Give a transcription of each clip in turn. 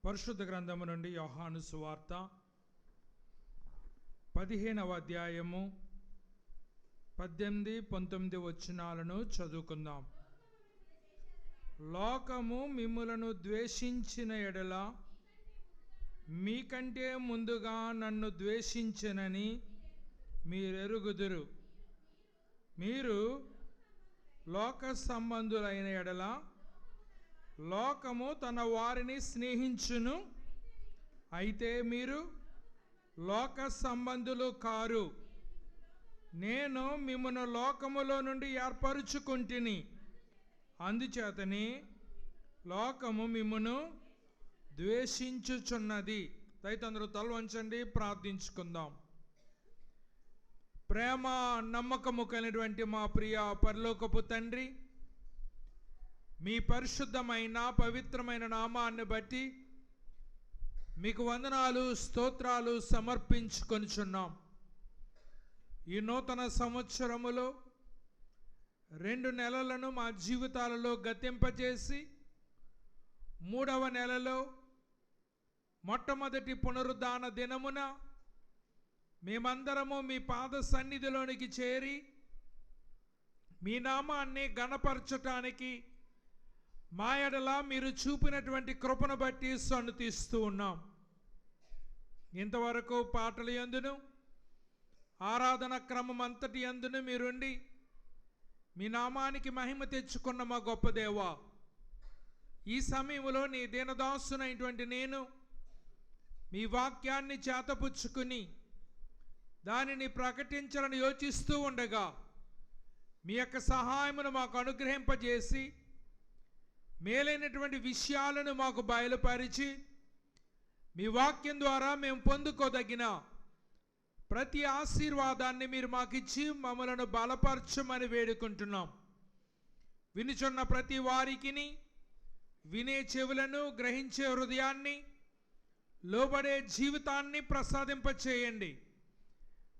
పరిశుద్ధ గ్రంథము నుండి యోహాను సువార్త 15వ అధ్యాయము 18-19 వచనాలను చదువుకుందాం. లోకము మిమ్ములను ద్వేషించిన ఎడల మీకంటే ముందుగా నన్ను ద్వేషించెనని మీరెరుగుదురు. మీరు లోక సంబంధులైన ఎడల లోకము తన వారిని స్నేహించును, అయితే మీరు లోక సంబంధులు కారు. నేను మిమ్మును లోకములో నుండి ఏర్పరుచుకుంటుని, అందుచేతని లోకము మిమ్మును ద్వేషించుచున్నది. దయచేసి తల వంచండి, ప్రార్థించుకుందాం. ప్రేమ నమ్మకము కలిగినటువంటి మా ప్రియ పరలోకపు తండ్రి, మీ పరిశుద్ధమైన పవిత్రమైన నామాన్ని బట్టి మీకు వందనాలు స్తోత్రాలు సమర్పించుకొనుచున్నాం. ఈ నూతన సంవత్సరములో 2 నెలలను మా జీవితాలలో గతింపజేసి 3వ నెలలో మొట్టమొదటి పునరుద్ధాన దినమున మేమందరము మీ పాద సన్నిధిలోనికి చేరి మీ నామాన్ని గణపరచటానికి మా ఎడల మీరు చూపినటువంటి కృపను బట్టి సన్నుతిస్తూ ఉన్నాం. ఇంతవరకు పాటల యందును ఆరాధన క్రమం అంతటి యందును మీరుండి మీ నామానికి మహిమ తెచ్చుకున్న మా గొప్ప దేవా, ఈ సమయంలో నీ దీనదాసునైనటువంటి నేను మీ వాక్యాన్ని చేతపుచ్చుకుని దానిని ప్రకటించాలని యోచిస్తూ ఉండగా మీ యొక్క సహాయమును మాకు అనుగ్రహింపజేసి మేలైనటువంటి విషయాలను మాకు బయలుపరిచి మీ వాక్యం ద్వారా మేము పొందుకోదగిన ప్రతి ఆశీర్వాదాన్ని మీరు మాకిచ్చి మమ్మలను బలపరచమని వేడుకుంటున్నాం. వినుచున్న ప్రతి వారికి వినే చెవులను, గ్రహించే హృదయాన్ని, లోబడే జీవితాన్ని ప్రసాదింపచేయండి.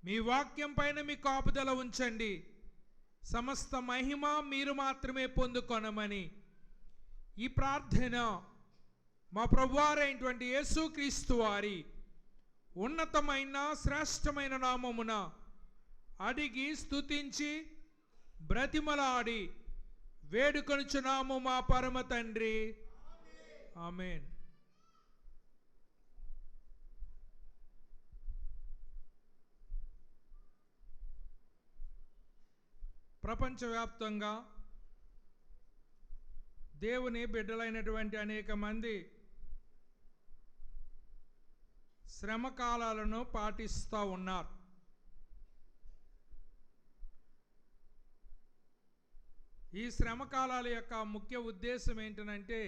మీ వాక్యం పైన మీ కాపుదల ఉంచండి. సమస్త మహిమ మీరు మాత్రమే పొందుకొనమని ఈ ప్రార్థన మా ప్రభువారైనటువంటి యేసుక్రీస్తు వారి ఉన్నతమైన శ్రేష్టమైన నామమున అడిగి స్తుతించి బ్రతిమలాడి వేడుకొనుచున్నాము మా పరమ తండ్రి, ఆమేన్. ప్రపంచవ్యాప్తంగా దేవుని బిడ్డలైనటువంటి అనేక మంది శ్రమ కాలాలను పాటిస్తూ ఉన్నారు. ఈ శ్రమ కాలాల యొక్క ముఖ్య ఉద్దేశం ఏంటంటే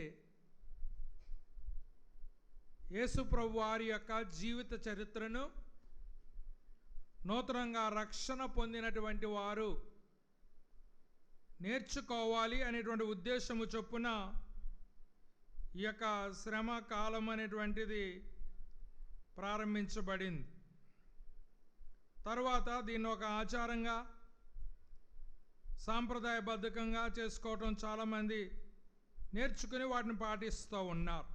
యేసు ప్రభు వారి యొక్క జీవిత చరిత్రను నూతనంగా రక్షణ పొందినటువంటి వారు నేర్చుకోవాలి అనేటువంటి ఉద్దేశము చొప్పున ఈ యొక్క శ్రమ కాలం అనేటువంటిది ప్రారంభించబడింది. తర్వాత దీన్ని ఒక ఆచారంగా సాంప్రదాయబద్ధకంగా చేసుకోవటం చాలామంది నేర్చుకుని వాటిని పాటిస్తూ ఉన్నారు.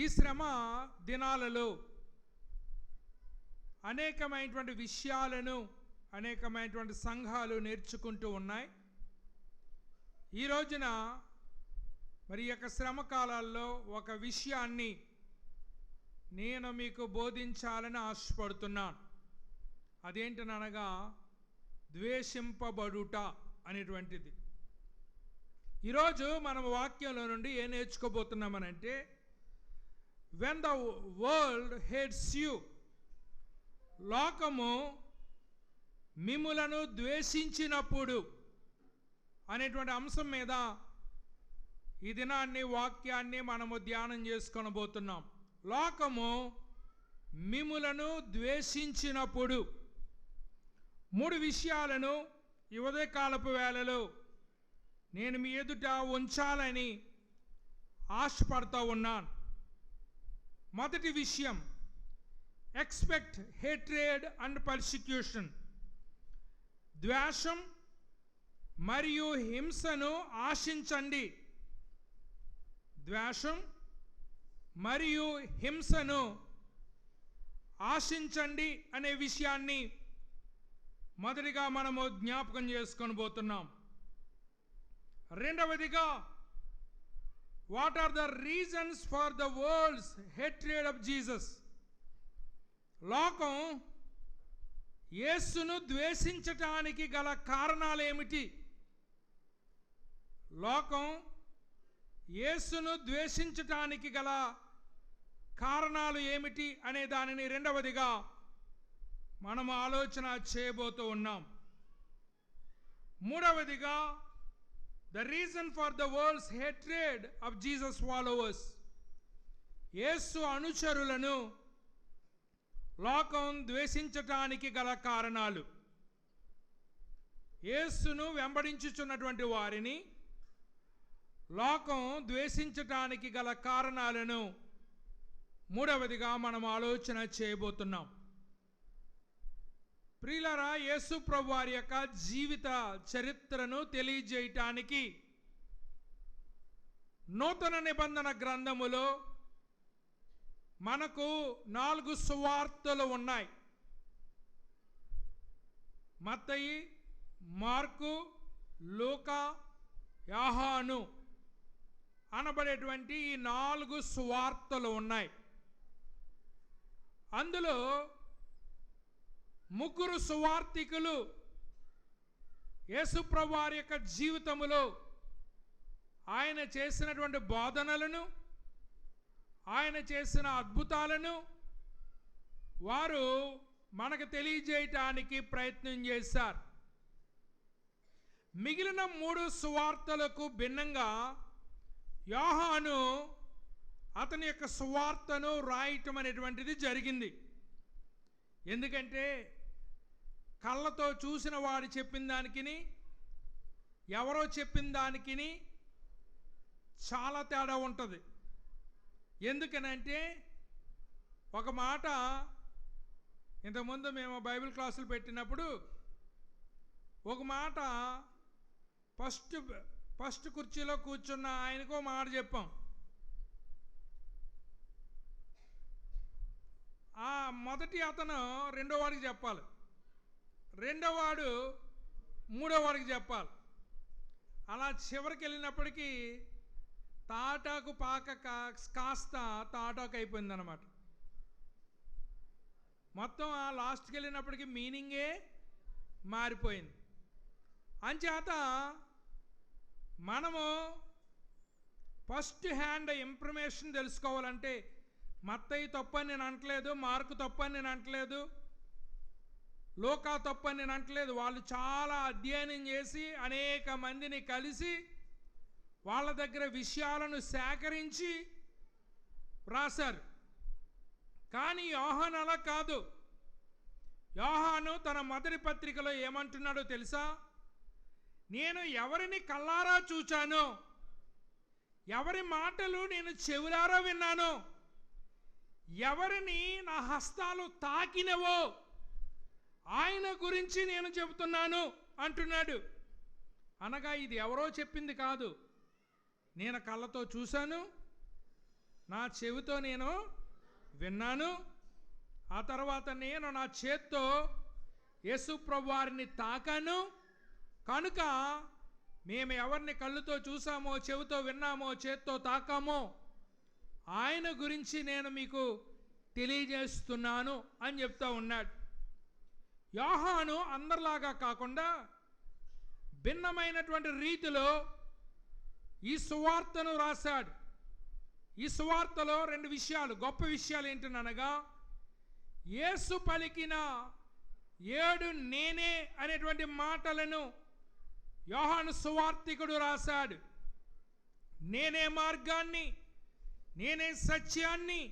ఈ శ్రమ దినాలలో అనేకమైనటువంటి విషయాలను అనేకమైనటువంటి సంఘాలు నేర్చుకుంటూ ఉన్నాయి. ఈ రోజున మరి యొక్క శ్రమ కాలాల్లో ఒక విషయాన్ని నేను మీకు బోధించాలని ఆశపడుతున్నాను. అదేంటనగా ద్వేషింపబడుట అనేటువంటిది. ఈరోజు మనం వాక్యంలో నుండి ఏం నేర్చుకోబోతున్నామనంటే, when the world hates you, లోకము మిమ్ములను ద్వేషించినప్పుడు అనేటువంటి అంశం మీద ఈ దినాన్ని వాక్యాన్ని మనము ధ్యానం చేసుకొనబోతున్నాం. లోకము మిమ్ములను ద్వేషించినప్పుడు 3 విషయాలను ఈ ఉదయకాలపు వేళలో నేను మీ ఎదుట ఉంచాలని ఆశపడుతూ ఉన్నాను. మొదటి విషయం, ఎక్స్పెక్ట్ హేట్రేడ్ అండ్ పర్సిక్యూషన్. ద్వేషం మరియు హింసను ఆశించండి. ద్వేషం మరియు హింసను ఆశించండి అనే విషయాన్ని మొదటిగా మనము జ్ఞాపకం చేసుకొని పోతున్నాం. రెండవదిగా, what are the reasons for the world's hatred of Jesus? లోకం యేసును ద్వేషించటానికి గల కారణాలు ఏమిటి? లోకం యేసును ద్వేషించటానికి గల కారణాలు ఏమిటి అనే దానిని రెండవదిగా మనము ఆలోచన చేయబోతూ ఉన్నాం. మూడవదిగా, the reason for the world's hatred of Jesus followers. యేసు అనుచరులను లోకం ద్వేషించటానికి గల కారణాలు. యేసును వెంబడించుచున్నటువంటి వారిని లోకం ద్వేషించటానికి గల కారణాలను మూడవదిగా మనం ఆలోచన చేయబోతున్నాం. ప్రియులారా, యేసు ప్రభు వారి యొక్క జీవిత చరిత్రను తెలియజేయటానికి నూతన నిబంధన గ్రంథములో మనకు 4 సువార్తలు ఉన్నాయి. మత్తయి, మార్కు, లూకా, యోహాను అనబడేటువంటి ఈ 4 సువార్తలు ఉన్నాయి. అందులో 3 సువార్తికులు యేసు ప్రభు వారి యొక్క జీవితములో ఆయన చేసినటువంటి బోధనలను, ఆయన చేసిన అద్భుతాలను వారు మనకు తెలియజేయటానికి ప్రయత్నం చేశారు. మిగిలిన 3 సువార్తలకు భిన్నంగా యోహాను అతని యొక్క సువార్తను రాయటం అనేటువంటిది జరిగింది. ఎందుకంటే కళ్ళతో చూసిన వాడు చెప్పిన దానికి ఎవరో చెప్పిన దానికి చాలా తేడా ఉంటుంది. ఎందుకనంటే ఒక మాట, ఇంతకుముందు మేము బైబిల్ క్లాసులు పెట్టినప్పుడు ఒక మాట ఫస్ట్ కుర్చీలో కూర్చున్న ఆయనకో మాట చెప్పాం. ఆ మొదటి అతను రెండో వాడికి చెప్పాలి, రెండో వాడు మూడో వాడికి చెప్పాలి. అలా చివరికి వెళ్ళినప్పటికీ తాటాకు పాక కాస్త తాటాకు అయిపోయిందన్నమాట. మొత్తం ఆ లాస్ట్కి వెళ్ళినప్పటికీ మీనింగే మారిపోయింది. అంచేత మనము ఫస్ట్ హ్యాండ్ ఇన్ఫర్మేషన్ తెలుసుకోవాలంటే మత్తయి తప్పని నేను అంటలేదు, మార్కు తప్పని నేను అంటలేదు, లూకా తప్పని నేను అంటలేదు. వాళ్ళు చాలా అధ్యయనం చేసి అనేక మందిని కలిసి వాళ్ళ దగ్గర విషయాలను సేకరించి రాశారు. కానీ యోహాను అలా కాదు. యోహాను తన మొదటి పత్రికలో ఏమంటున్నాడో తెలుసా? నేను ఎవరిని కళ్ళారా చూచానో, ఎవరి మాటలు నేను చెవులారా విన్నానో, ఎవరిని నా హస్తాలు తాకినవో ఆయన గురించి నేను చెబుతున్నాను అంటున్నాడు. అనగా ఇది ఎవరో చెప్పింది కాదు, నేను కళ్ళతో చూశాను, నా చెవితో నేను విన్నాను, ఆ తర్వాత నేను నా చేత్తో యేసు ప్రభు వారిని తాకాను. కనుక మేము ఎవరిని కళ్ళుతో చూసామో, చెవితో విన్నామో, చేత్తో తాకామో ఆయన గురించి నేను మీకు తెలియజేస్తున్నాను అని చెప్తా ఉన్నాడు. యోహాను అందరిలాగా కాకుండా భిన్నమైనటువంటి రీతిలో ఈ సువార్తను రాశాడు. ఈ సువార్తలో 2 విషయాలు, గొప్ప విషయాలు ఏంటనగా, యేసు పలికిన 7 నేనే అనేటువంటి మాటలను యోహాను సువార్తికుడు రాశాడు. నేనే మార్గాన్ని, నేనే సత్యాన్ని,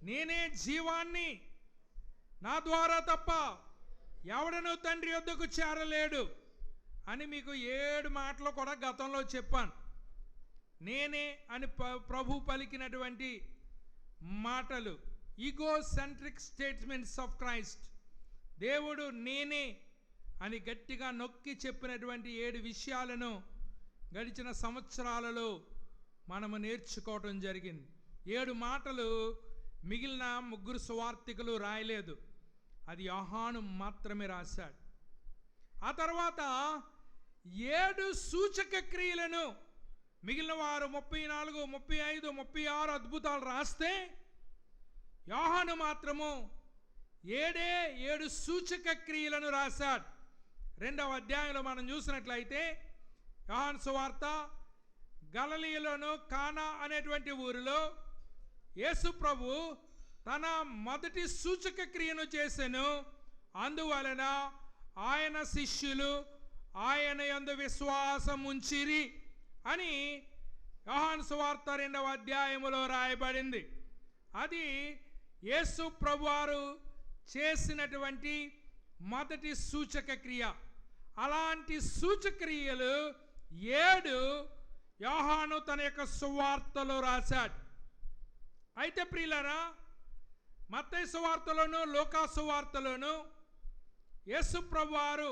నేనే జీవాన్ని, నా ద్వారా తప్ప ఎవడనూ తండ్రి యొద్దకు చేరలేడు అని మీకు 7 మాటలు కూడా గతంలో చెప్పాను. నేనే అని ప్రభు పలికినటువంటి మాటలు ego centric statements of Christ. దేవుడు నేనే అని గట్టిగా నొక్కి చెప్పినటువంటి 7 విషయాలను గడిచిన సంవత్సరాలలో మనము నేర్చుకోవటం జరిగింది. 7 మాటలు మిగిలిన 3 సువార్తికులు రాయలేదు. అది యోహాను మాత్రమే రాశాడు. ఆ తర్వాత 7 సూచక క్రియలను మిగిలిన వారు 34, 35, 36 అద్భుతాలు రాస్తే యోహాను మాత్రము 7 సూచక క్రియలను రాశాడు. 2వ అధ్యాయంలో మనం చూసినట్లయితే యోహాను సువార్త గలిలయలోను కానా అనేటువంటి ఊరిలో యేసు ప్రభు తన మొదటి సూచక క్రియను చేసెను. అందువలన ఆయన శిష్యులు ఆయన యందు విశ్వాసం ఉంచిరి అని యోహాను సువార్త 2వ అధ్యాయములో రాయబడింది. అది యేసు ప్రభువారు చేసినటువంటి మొదటి సూచక క్రియ. అలాంటి సూచక క్రియలు 7 యోహాను తన యొక్క సువార్తలో రాశాడు. అయితే ప్రియులారా, మత్తయి సువార్తలోను లూకా సువార్తలోను యేసు ప్రభువారు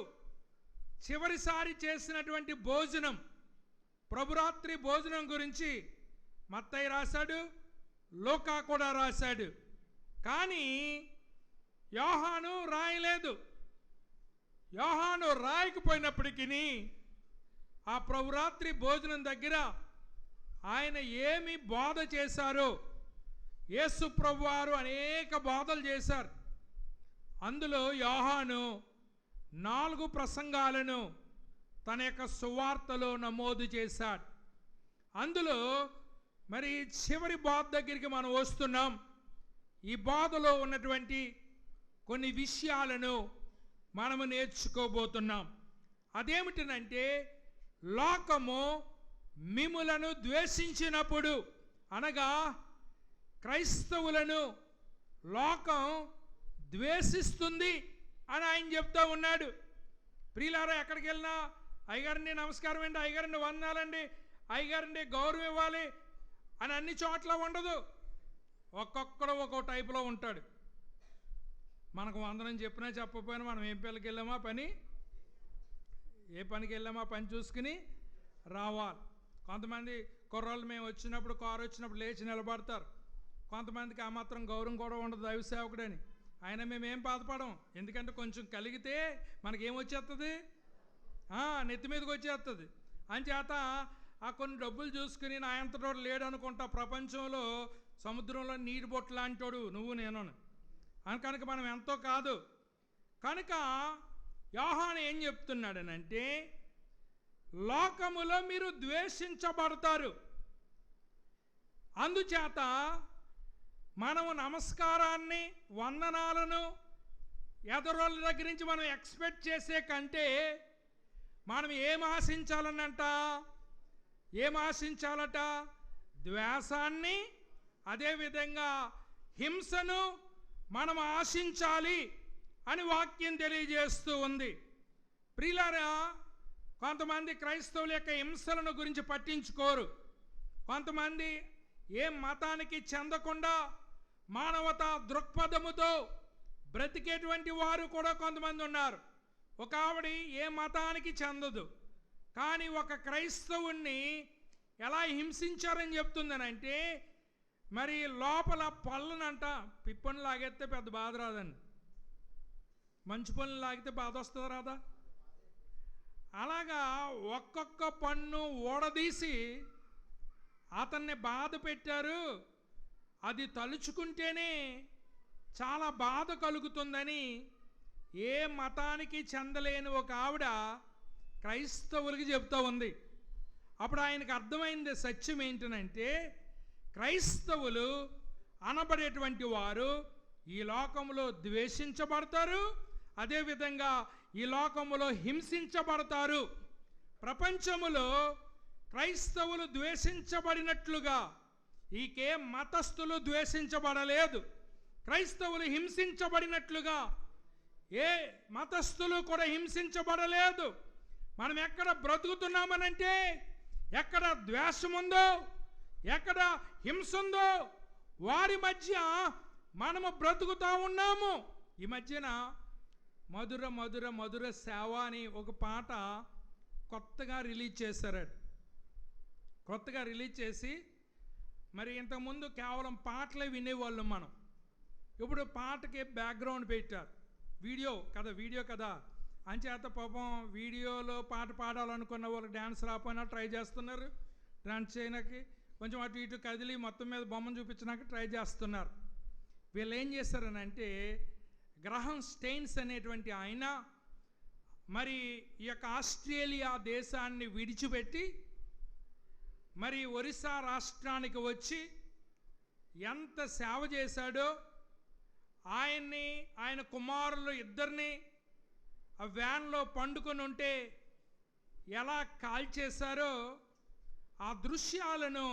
చివరిసారి చేసినటువంటి భోజనం, ప్రభురాత్రి భోజనం గురించి మత్తయి రాశాడు, లూకా కూడా రాశాడు. కానీ యోహాను రాయలేదు. యోహాను రాయకపోయినప్పటికీ ఆ ప్రభురాత్రి భోజనం దగ్గర ఆయన ఏమి బోధ చేశారో, యేసు ప్రభువారు అనేక బోధలు చేశారు. అందులో యోహాను 4 ప్రసంగాలను తన యొక్క సువార్తలో నమోదు చేశాడు. అందులో మరి చివరి బోధ దగ్గరికి మనం వస్తున్నాం. ఈ బోధలో ఉన్నటువంటి కొన్ని విషయాలను మనము నేర్చుకోబోతున్నాం. అదేమిటనంటే, లోకము మిమ్ములను ద్వేషించినప్పుడు, అనగా క్రైస్తవులను లోకం ద్వేషిస్తుంది అని ఆయన చెప్తా ఉన్నాడు. ప్రియులారా, ఎక్కడికి వెళ్ళినా అయ్యగారండి నమస్కారం అండి, అయ్యగారండి వందనాలండి, అయ్యగారండి గౌరవం ఇవ్వాలి అని అన్ని చోట్ల ఉండదు. ఒక్కొక్కడు ఒక్కో టైపులో ఉంటాడు. మనకు వందనం చెప్పినా చెప్పకపోయినా మనం ఏ పనికి వెళ్ళామా పని చూసుకుని రావాలి. కొంతమంది కుర్రోళ్ళు మేము వచ్చినప్పుడు, కారు వచ్చినప్పుడు లేచి నిలబడతారు. కొంతమందికి ఆ మాత్రం గౌరవం కూడా ఉండదు దైవ సేవకుడని. అయినా మేమేం బాధపడం, ఎందుకంటే కొంచెం కలిగితే మనకేమొచ్చేస్తుంది, నెత్తి మీదకి వచ్చేస్తుంది. అంచేత ఆ కొన్ని డబ్బులు చూసుకుని నా అంతటోడు లేడు అనుకుంటా. ప్రపంచంలో సముద్రంలో నీటి బొట్టు లాంటోడు నువ్వు నేను అని కనుక మనం ఎంతో కాదు. కనుక యోహాను ఏం చెప్తున్నాడనంటే, లోకములో మీరు ద్వేషించబడతారు. అందుచేత మనము నమస్కారాన్ని, వందనాలను ఎదరోళ్ళ దగ్గర నుంచి మనం ఎక్స్పెక్ట్ చేసే కంటే మనం ఏం ఆశించాలట? ద్వేషాన్ని, అదేవిధంగా హింసను మనం ఆశించాలి అని వాక్యం తెలియజేస్తూ ఉంది. ప్రియులారా, కొంతమంది క్రైస్తవుల యొక్క హింసలను గురించి పట్టించుకోరు. కొంతమంది ఏ మతానికి చెందకుండా మానవతా దృక్పథముతో బ్రతికేటువంటి వారు కూడా కొంతమంది ఉన్నారు. ఒక ఆవిడ ఏ మతానికి చెందదు, కానీ ఒక క్రైస్తవుణ్ణి ఎలా హింసించారని చెప్తుందనంటే, మరి లోపల పళ్ళనంట పిప్పని లాగేస్తే పెద్ద బాధ రాదండి, మంచి పనులు లాగితే బాధ వస్తుందా రాదా? అలాగా ఒక్కొక్క పన్ను ఊడదీసి అతన్ని బాధ పెట్టారు. అది తలుచుకుంటేనే చాలా బాధ కలుగుతుందని ఏ మతానికి చెందలేని ఒక ఆవిడ క్రైస్తవులకి చెప్తూ ఉంది. అప్పుడు ఆయనకు అర్థమైంది సత్యం ఏంటనంటే, క్రైస్తవులు అనబడేటువంటి వారు ఈ లోకంలో ద్వేషించబడతారు, అదేవిధంగా ఈ లోకములో హింసించబడతారు. ప్రపంచములో క్రైస్తవులు ద్వేషించబడినట్లుగా ఈకే మతస్థులు ద్వేషించబడలేదు. క్రైస్తవులు హింసించబడినట్లుగా ఏ మతస్థులు కూడా హింసించబడలేదు. మనం ఎక్కడ బ్రతుకుతున్నామనంటే, ఎక్కడ ద్వేషం ఉందో, ఎక్కడ హింస ఉందో వారి మధ్య మనము బ్రతుకుతూ ఉన్నాము. ఈ మధ్యన మధుర మధుర మధుర సేవ అని ఒక పాట కొత్తగా రిలీజ్ చేశారు. కొత్తగా రిలీజ్ చేసి మరి ఇంతకుముందు కేవలం పాటలే వినేవాళ్ళం మనం. ఇప్పుడు పాటకి బ్యాక్గ్రౌండ్ పెట్టారు, వీడియో కదా అంచేత పాపం వీడియోలో పాట పాడాలనుకున్న వాళ్ళు డ్యాన్స్ రాకపోయినా ట్రై చేస్తున్నారు. డ్యాన్స్ చేయడానికి కొంచెం అటు ఇటు కదిలి మొత్తం మీద బొమ్మను చూపించడానికి ట్రై చేస్తున్నారు. వీళ్ళు ఏం చేస్తారనంటే, గ్రహం స్టెయిన్స్ అనేటువంటి ఆయన మరి ఈ యొక్క ఆస్ట్రేలియా దేశాన్ని విడిచిపెట్టి మరి ఒరిస్సా రాష్ట్రానికి వచ్చి ఎంత సేవ చేశాడో, ఆయన కుమారులు ఇద్దరిని ఆ వ్యాన్లో పండుకొని ఉంటే ఎలా కాల్చేశారో ఆ దృశ్యాలను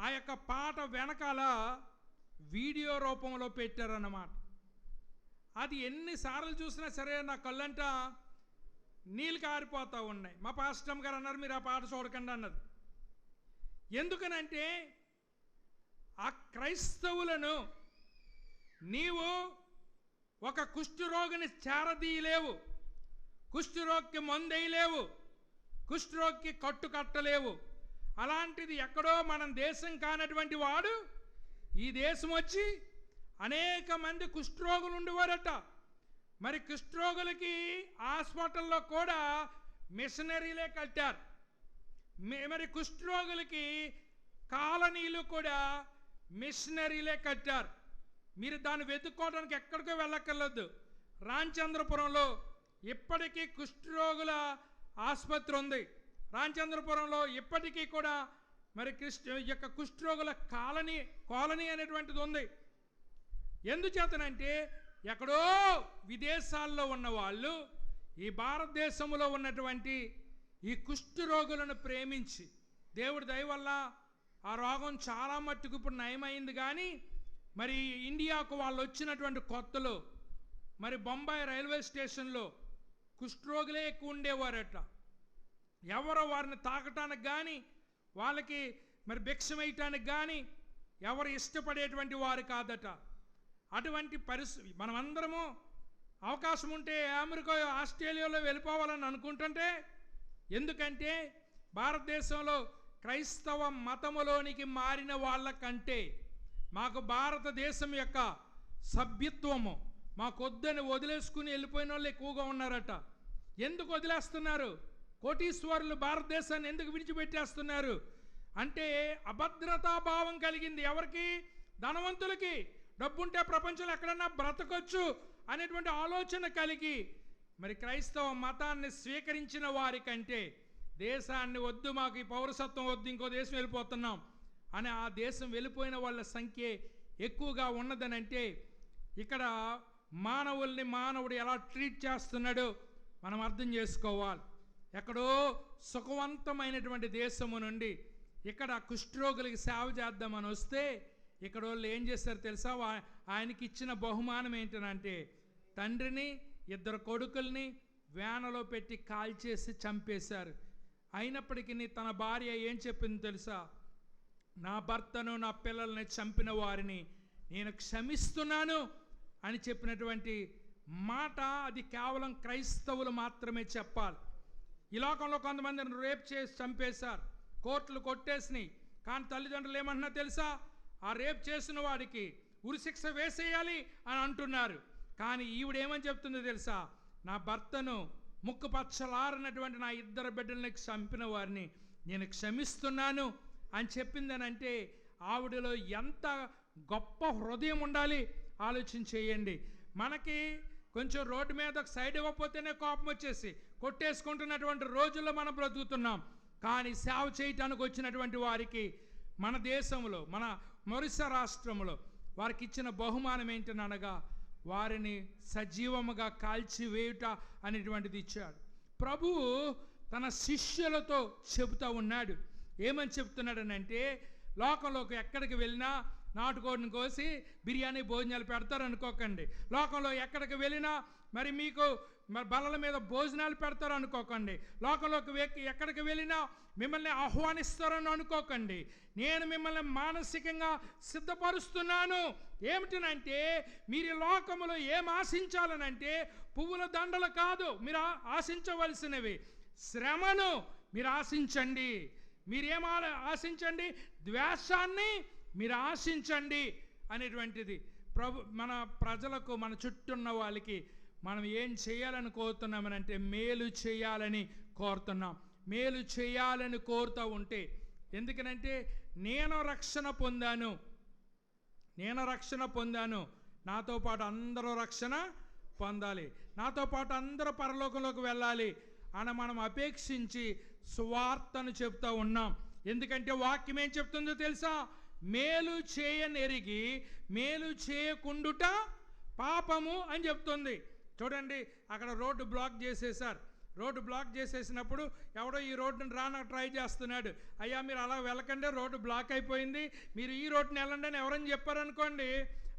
ఆ యొక్క పాట వెనకాల వీడియో రూపంలో పెట్టారన్నమాట. అది ఎన్నిసార్లు చూసినా సరే నా కళ్ళంట నీళ్ళు కారిపోతూ ఉన్నాయి. మా పాస్టమ్ గారు అన్నారు, మీరు ఆ పాట చూడకండి అన్నది. ఎందుకనంటే ఆ క్రైస్తవులను నీవు ఒక కుష్ఠరోగిని చేరదీయలేవు, కుష్ఠరోగికి మందేయలేవు, కుష్ఠరోగికి కట్టు కట్టలేవు. అలాంటిది ఎక్కడో మనం దేశం కానటువంటి వాడు ఈ దేశం వచ్చి అనేక మంది కుష్ఠరోగులు ఉండేవారట. మరి కుష్ఠరోగులకి హాస్పిటల్లో కూడా మిషనరీలే కట్టారు. మరి కుష్ఠరోగులకి కాలనీలు కూడా మిషనరీలే కట్టారు. మీరు దాన్ని వెతుక్కోవడానికి ఎక్కడికో వెళ్ళక్కర్లేదు. రామచంద్రపురంలో ఇప్పటికీ కుష్ఠరోగుల ఆసుపత్రి ఉంది. రామచంద్రపురంలో ఇప్పటికీ కూడా మరి యొక్క కుష్ఠరోగుల కాలనీ అనేటువంటిది ఉంది. ఎందుచేతనంటే ఎక్కడో విదేశాల్లో ఉన్న వాళ్ళు ఈ భారతదేశంలో ఉన్నటువంటి ఈ కుష్ఠరోగులను ప్రేమించి, దేవుడి దయ వల్ల ఆ రోగం చాలా మట్టుకు ఇప్పుడు నయమైంది. కానీ మరి ఇండియాకు వాళ్ళు వచ్చినటువంటి కొత్తలో మరి బొంబాయి రైల్వే స్టేషన్లో కుష్ఠరోగులే ఎక్కువ ఉండేవారట. ఎవరో వారిని తాకటానికి కానీ వాళ్ళకి మరి భిక్ష వేయటానికి కానీ ఎవరు ఇష్టపడేటువంటి వారు కాదట. అటువంటి పరిస్థితి మనమందరము అవకాశం ఉంటే అమెరికా, ఆస్ట్రేలియాలో వెళ్ళిపోవాలని అనుకుంటుంటే, ఎందుకంటే భారతదేశంలో క్రైస్తవ మతములోనికి మారిన వాళ్ళకంటే మాకు భారతదేశం యొక్క సభ్యత్వము మాకొద్దని వదిలేసుకుని వెళ్ళిపోయిన వాళ్ళు ఎక్కువగా ఉన్నారట. ఎందుకు వదిలేస్తున్నారు? కోటీశ్వరులు భారతదేశాన్ని ఎందుకు విడిచిపెట్టేస్తున్నారు అంటే అభద్రతా భావం కలిగింది. ఎవరికి? ధనవంతులకి. డబ్బుంటే ప్రపంచంలో ఎక్కడన్నా బ్రతకొచ్చు అనేటువంటి ఆలోచన కలిగి మరి క్రైస్తవ మతాన్ని స్వీకరించిన వారికంటే దేశాన్ని వద్దు, మాకు ఈ పౌరసత్వం వద్దు, ఇంకో దేశం వెళ్ళిపోతున్నాం అని ఆ దేశం వెళ్ళిపోయిన వాళ్ళ సంఖ్య ఎక్కువగా ఉన్నదనంటే ఇక్కడ మానవుడు ఎలా ట్రీట్ చేస్తున్నాడో మనం అర్థం చేసుకోవాలి. ఎక్కడో సుఖవంతమైనటువంటి దేశము నుండి ఇక్కడ కుష్ఠరోగులకి సేవ చేద్దామని వస్తే ఇక్కడ వాళ్ళు ఏం చేస్తారు తెలుసా? ఆయనకి ఇచ్చిన బహుమానం ఏంటంటే తండ్రిని, ఇద్దరు కొడుకుల్ని వ్యానలో పెట్టి కాల్చేసి చంపేశారు. అయినప్పటికీ తన భార్య ఏం చెప్పింది తెలుసా? నా భర్తను, నా పిల్లల్ని చంపిన వారిని నేను క్షమిస్తున్నాను అని చెప్పినటువంటి మాట అది కేవలం క్రైస్తవులు మాత్రమే చెప్పాలి. ఈ లోకంలో కొంతమందిని రేప్ చేసి చంపేశారు, కోర్టులు కొట్టేసినాయి. కానీ తల్లిదండ్రులు ఏమంటున్నా తెలుసా? ఆ రేప్ చేసిన వాడికి ఉరిశిక్ష వేసేయాలి అని అంటున్నారు. కానీ ఈవిడేమని చెప్తుందో తెలుసా? నా భర్తను ముక్కుపచ్చలారనటువంటి నా ఇద్దరు బిడ్డల్ని చంపిన వారిని నేను క్షమిస్తున్నాను అని చెప్పిందనంటే ఆవిడలో ఎంత గొప్ప హృదయం ఉండాలి ఆలోచన చేయండి. మనకి కొంచెం రోడ్డు మీద సైడ్ ఇవ్వకపోతేనే కోపం వచ్చేసి కొట్టేసుకుంటున్నటువంటి రోజుల్లో మనం బ్రతుకుతున్నాం. కానీ సేవ చేయటానికి వచ్చినటువంటి వారికి మన దేశంలో, మన ఒరిస్సా రాష్ట్రంలో వారికి ఇచ్చిన బహుమానం ఏంటనగా వారిని సజీవముగా కాల్చివేయుట అనేటువంటిది ఇచ్చాడు. ప్రభువు తన శిష్యులతో చెబుతూ ఉన్నాడు. ఏమని చెప్తున్నాడనంటే, లోకంలోకి ఎక్కడికి వెళ్ళినా నాటుకోడిని కోసి బిర్యానీ భోజనాలు పెడతారు అనుకోకండి. లోకంలో ఎక్కడికి వెళ్ళినా మరి మీకు బల్లల మీద భోజనాలు పెడతారు అనుకోకండి. లోకంలోకి ఎక్కడికి వెళ్ళినా మిమ్మల్ని ఆహ్వానిస్తారని అనుకోకండి. నేను మిమ్మల్ని మానసికంగా సిద్ధపరుస్తున్నాను. ఏమిటనంటే మీరు లోకములో ఏం ఆశించాలనంటే పువ్వుల దండలు కాదు మీరు ఆశించవలసినవి, శ్రమను మీరు ఆశించండి. మీరేం ఆశించండి? ద్వేషాన్ని మీరు ఆశించండి అనేటువంటిది. మన ప్రజలకు, మన చుట్టూ ఉన్న వాళ్ళకి మనం ఏం చేయాలని కోరుతున్నామనంటే మేలు చేయాలని కోరుతున్నాం. మేలు చేయాలని కోరుతూ ఉంటే, ఎందుకనంటే నేను రక్షణ పొందాను, నాతో పాటు అందరూ రక్షణ పొందాలి, నాతో పాటు అందరూ పరలోకంలోకి వెళ్ళాలి అని మనం అపేక్షించి సువార్తను చెప్తూ ఉన్నాం. ఎందుకంటే వాక్యం ఏం చెప్తుందో తెలుసా? మేలు చేయనెరిగి మేలు చేయకుండుట పాపము అని చెప్తుంది. చూడండి, అక్కడ రోడ్డు బ్లాక్ చేసేసారు. రోడ్డు బ్లాక్ చేసేసినప్పుడు ఎవడో ఈ రోడ్డుని ట్రై చేస్తున్నాడు. అయ్యా మీరు అలా వెళ్ళకండి, రోడ్డు బ్లాక్ అయిపోయింది, మీరు ఈ రోడ్డుని వెళ్ళండి అని ఎవరని చెప్పారనుకోండి,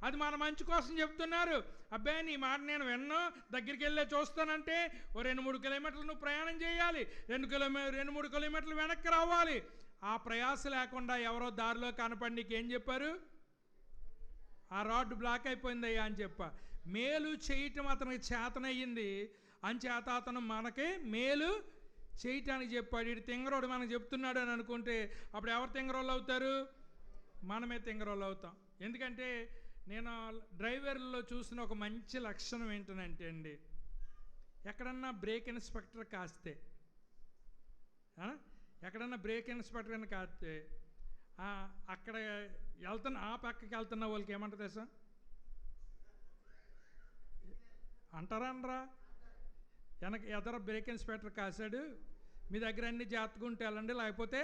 అది మన మంచి కోసం చెప్తున్నారు. అబ్బాయి నీ మాట నేను విన్ను, దగ్గరికి వెళ్ళే చూస్తానంటే ఓ 2-3 కిలోమీటర్లు నువ్వు ప్రయాణం చేయాలి, 2-3 కిలోమీటర్లు వెనక్కి రావాలి. ఆ ప్రయాస లేకుండా ఎవరో దారిలో కనపడి నీకు ఏం చెప్పారు? ఆ రోడ్డు బ్లాక్ అయిపోయిందయ్యా అని చెప్పా. మేలు చేయటం అతనికి చేతనయ్యింది, అంచేత అతను మనకి మేలు చేయటానికి చెప్పాడు. ఇటు తింగరోడు మనకు చెప్తున్నాడు అని అనుకుంటే అప్పుడు ఎవరు తింగరోళ్ళు అవుతారు? మనమే తింగరోళ్ళు అవుతాం. ఎందుకంటే నేను డ్రైవర్లో చూసిన ఒక మంచి లక్షణం ఏంటనంటే అండి, ఎక్కడన్నా బ్రేక్ ఇన్స్పెక్టర్ కాస్తే, ఎక్కడన్నా బ్రేక్ ఇన్స్పెక్టర్ అని కాస్తే అక్కడ ఆ పక్కకి వెళ్తున్న వాళ్ళకి ఏమంటారు తెలుసా? అంటారా అనరా? ఎదర బ్రేక్ ఇన్స్పెక్టర్ కాశాడు, మీ దగ్గర అన్ని జాగ్రత్తగా ఉంటే వెళ్ళండి, లేకపోతే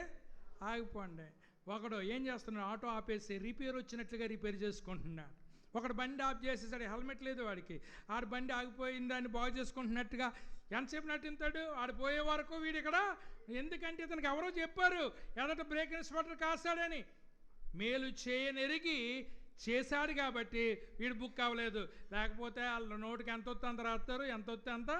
ఆగిపోండి. ఒకడు ఏం చేస్తున్నాడు? ఆటో ఆపేసి రిపేర్ వచ్చినట్లుగా రిపేర్ చేసుకుంటున్నాడు. ఒకడు బండి ఆఫ్ చేసేసాడు, హెల్మెట్ లేదు వాడికి, ఆడు బండి ఆగిపోయింది దాన్ని బాగు చేసుకుంటున్నట్టుగా ఎంతసేపు నటింతాడు? ఆడు పోయే వరకు వీడు ఇక్కడ. ఎందుకంటే ఇతనికి ఎవరో చెప్పారు ఎదట బ్రేక్ ఇన్స్పెక్టర్ కాస్తాడని. మేలు చేయనెరిగి చేశాడు కాబట్టి వీడు బుక్ అవ్వలేదు, లేకపోతే వాళ్ళ నోటికి ఎంత వస్తే అంత రాస్తారు, ఎంత వస్తే అంత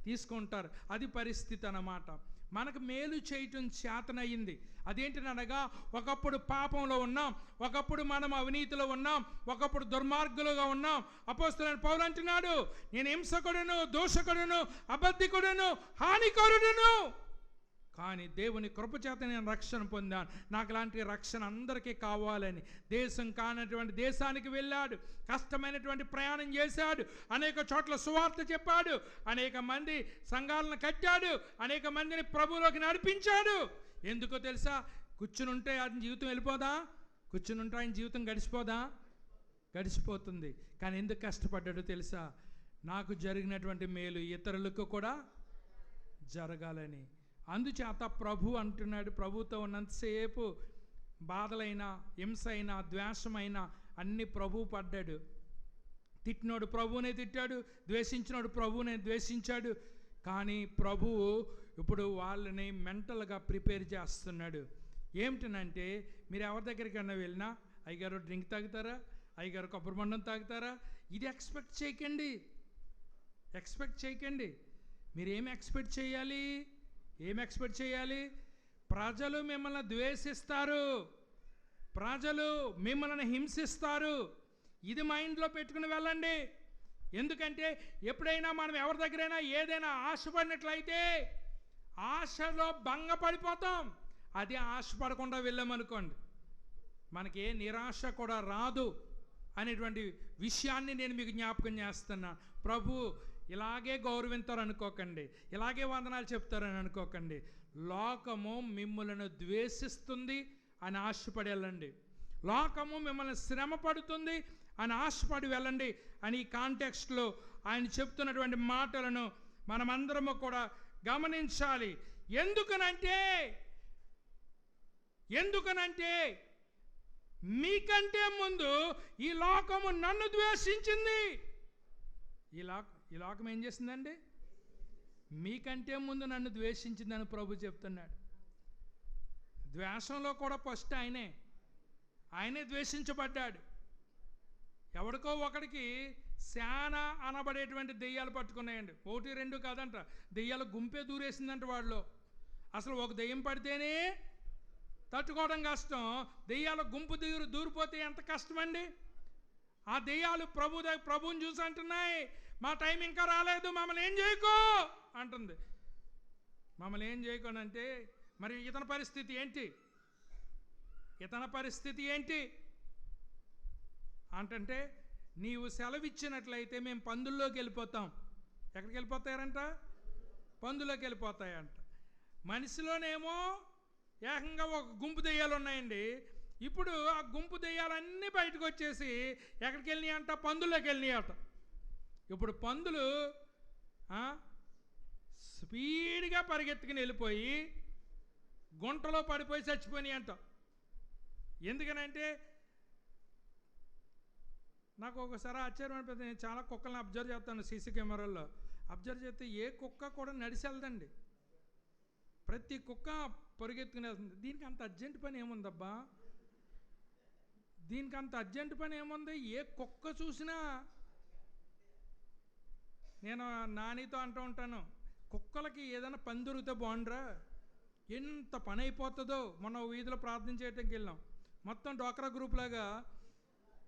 తీసుకుంటారు. అది పరిస్థితి అన్నమాట. మనకు మేలు చేయటం చేతనయ్యింది. అదేంటనగా ఒకప్పుడు పాపంలో ఉన్నాం, ఒకప్పుడు మనం అవినీతిలో ఉన్నాం, ఒకప్పుడు దుర్మార్గులుగా ఉన్నాం. అపోస్తలుడైన పౌలు అంటున్నాడు, నేను హింసకుడును, దోషకుడును, అబద్ధికుడును, హానికరుడును, కానీ దేవుని కృపచేత నేను రక్షణ పొందాను. నాకు లాంటి రక్షణ అందరికీ కావాలని దేశం కానటువంటి దేశానికి వెళ్ళాడు, కష్టమైనటువంటి ప్రయాణం చేశాడు, అనేక చోట్ల సువార్త చెప్పాడు, అనేక మంది సంఘాలను కట్టాడు, అనేక మందిని ప్రభువులోకి నడిపించాడు. ఎందుకో తెలుసా? కూర్చునుంటే ఆయన జీవితం వెళ్ళిపోదా? కూర్చునుంటే ఆయన జీవితం గడిచిపోతుంది. కానీ ఎందుకు కష్టపడ్డాడో తెలుసా? నాకు జరిగినటువంటి మేలు ఇతరులకు కూడా జరగాలని. అందుచేత ప్రభు అంటున్నాడు, ప్రభుతో ఉన్నంతసేపు బాధలైనా, హింస అయినా, ద్వేషమైనా అన్ని ప్రభు పడ్డాడు. తిట్టినోడు ప్రభువునే తిట్టాడు, ద్వేషించినోడు ప్రభువునే ద్వేషించాడు. కానీ ప్రభువు ఇప్పుడు వాళ్ళని మెంటల్గా ప్రిపేర్ చేస్తున్నాడు. ఏమిటనంటే, మీరు ఎవరి దగ్గరికన్నా వెళ్ళినా అయ్యగారు డ్రింక్ తాగుతారా, అయ్యగారు కొబ్బరి బొండం తాగుతారా, ఇది ఎక్స్పెక్ట్ చేయకండి. మీరు ఏం ఎక్స్పెక్ట్ చేయాలి? ప్రజలు మిమ్మల్ని ద్వేషిస్తారు, ప్రజలు మిమ్మల్ని హింసిస్తారు. ఇది మైండ్లో పెట్టుకుని వెళ్ళండి. ఎందుకంటే ఎప్పుడైనా మనం ఎవరి దగ్గరైనా ఏదైనా ఆశపడినట్లయితే ఆశలో భంగపడిపోతాం. అది ఆశపడకుండా వెళ్ళామనుకోండి, మనకి ఏ నిరాశ కూడా రాదు అనేటువంటి విషయాన్ని నేను మీకు జ్ఞాపకం చేస్తున్నా. ప్రభు ఇలాగే గౌరవింతారు అనుకోకండి, ఇలాగే వందనాలు చెప్తారని అనుకోకండి. లోకము మిమ్మల్ని ద్వేషిస్తుంది అని ఆశపడి వెళ్ళండి, లోకము మిమ్మల్ని శ్రమ పడుతుంది అని ఆశపడి వెళ్ళండి అని ఈ కాంటెక్స్ట్లో ఆయన చెప్తున్నటువంటి మాటలను మనమందరము కూడా గమనించాలి. ఎందుకనంటే మీకంటే ముందు ఈ లోకము నన్ను ద్వేషించింది. ఈ లోకం ఏం చేసిందండి? మీకంటే ముందు నన్ను ద్వేషించిందని ప్రభు చెప్తున్నాడు. ద్వేషంలో కూడా ఫస్ట్ ఆయనే ద్వేషించబడ్డాడు. ఎవడికో ఒకడికి శానా అనబడేటువంటి దెయ్యాలు పట్టుకున్నాయండి. 1-2 కాదంట, దెయ్యాల గుంపే దూరేసిందంట వాళ్ళలో. అసలు ఒక దెయ్యం పడితేనే తట్టుకోవడం కష్టం, దెయ్యాల గుంపు దూరిపోతే ఎంత కష్టమండి. ఆ దెయ్యాలు ప్రభువుని చూసి అంటున్నాయి, మా టైం ఇంకా రాలేదు, మమ్మల్ని ఏం చేయకో అంటుంది. మమ్మల్ని ఏం చేయకోనంటే మరి ఇతని పరిస్థితి ఏంటి? ఇతని పరిస్థితి ఏంటి అంటే, నీవు సెలవిచ్చినట్లయితే మేము పందుల్లోకి వెళ్ళిపోతాం. ఎక్కడికి వెళ్ళిపోతాయంట? పందులోకి వెళ్ళిపోతాయంట. మనిషిలోనేమో ఏకంగా ఒక గుంపు దెయ్యాలు ఉన్నాయండి. ఇప్పుడు ఆ గుంపు దెయ్యాలన్నీ బయటకు వచ్చేసి ఎక్కడికి వెళ్ళినాయి అంట? పందుల్లోకి వెళ్ళినాయి అంట. ఇప్పుడు పందులు స్పీడ్గా పరిగెత్తుకుని వెళ్ళిపోయి గుంటలో పడిపోయి చచ్చిపోయినాయి అంట. ఎందుకనంటే నాకు ఒకసారి ఆశ్చర్యం అనిపిస్తుంది. నేను చాలా కుక్కలను అబ్జర్వ్ చేస్తాను సీసీ కెమెరాల్లో. అబ్జర్వ్ చేస్తే ఏ కుక్క కూడా నడిచి వెళ్దండి. ప్రతి కుక్క పరిగెత్తుకుని వెళ్తుంది. దీనికి అంత అర్జెంట్ పని ఏముందబ్బా? దీనికి అంత అర్జెంట్ పని ఏముంది? ఏ కుక్క చూసినా నేను నానితో అంటూ ఉంటాను, కుక్కలకి ఏదైనా పని దొరికితే బాగుండ్రా, ఎంత పని అయిపోతుందో. మొన్న వీధిలో ప్రార్థన చేయడానికి వెళ్ళాం. మొత్తం డోక్రా గ్రూప్ లాగా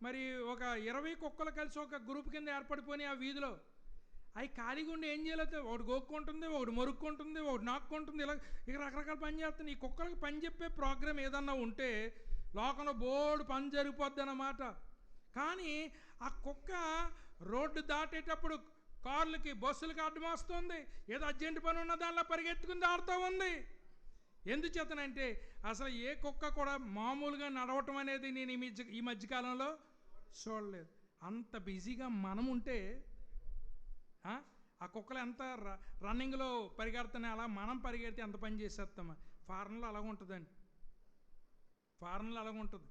మరి ఒక 20 కుక్కలు కలిసి ఒక గ్రూప్ కింద ఏర్పడిపోయి ఆ వీధిలో. అవి ఖాళీగా ఉండి ఏం చేయలేదు. ఒకటి గోక్కుంటుంది, ఒకటి మొరుక్కుంటుంది, ఒకటి నాక్కుంటుంది, ఇలా ఇక రకరకాల పని చేస్తుంది. ఈ కుక్కలకి పని చెప్పే ప్రోగ్రామ్ ఏదన్నా ఉంటే లోకంలో బోర్డు పని జరిగిపోద్ది అన్నమాట. కానీ ఆ కుక్క రోడ్డు దాటేటప్పుడు కార్లకి బస్సులకి అడ్డం వస్తుంది. ఏదో అర్జెంట్ పని ఉన్న దానిలో పరిగెత్తుకుని దాడుతూ ఉంది. ఎందుచేతనంటే అసలు ఏ కుక్క కూడా మామూలుగా నడవటం అనేది నేను ఈ మధ్యకాలంలో చూడలేదు. అంత బిజీగా మనం ఉంటే ఆ కుక్కలు ఎంత రన్నింగ్లో పరిగెడుతున్నాయి, అలా మనం పరిగెడితే ఎంత పని చేసేస్తామా? ఫారెన్లో అలాగ ఉంటుందండి. ఫారెన్లో అలాగ ఉంటుంది.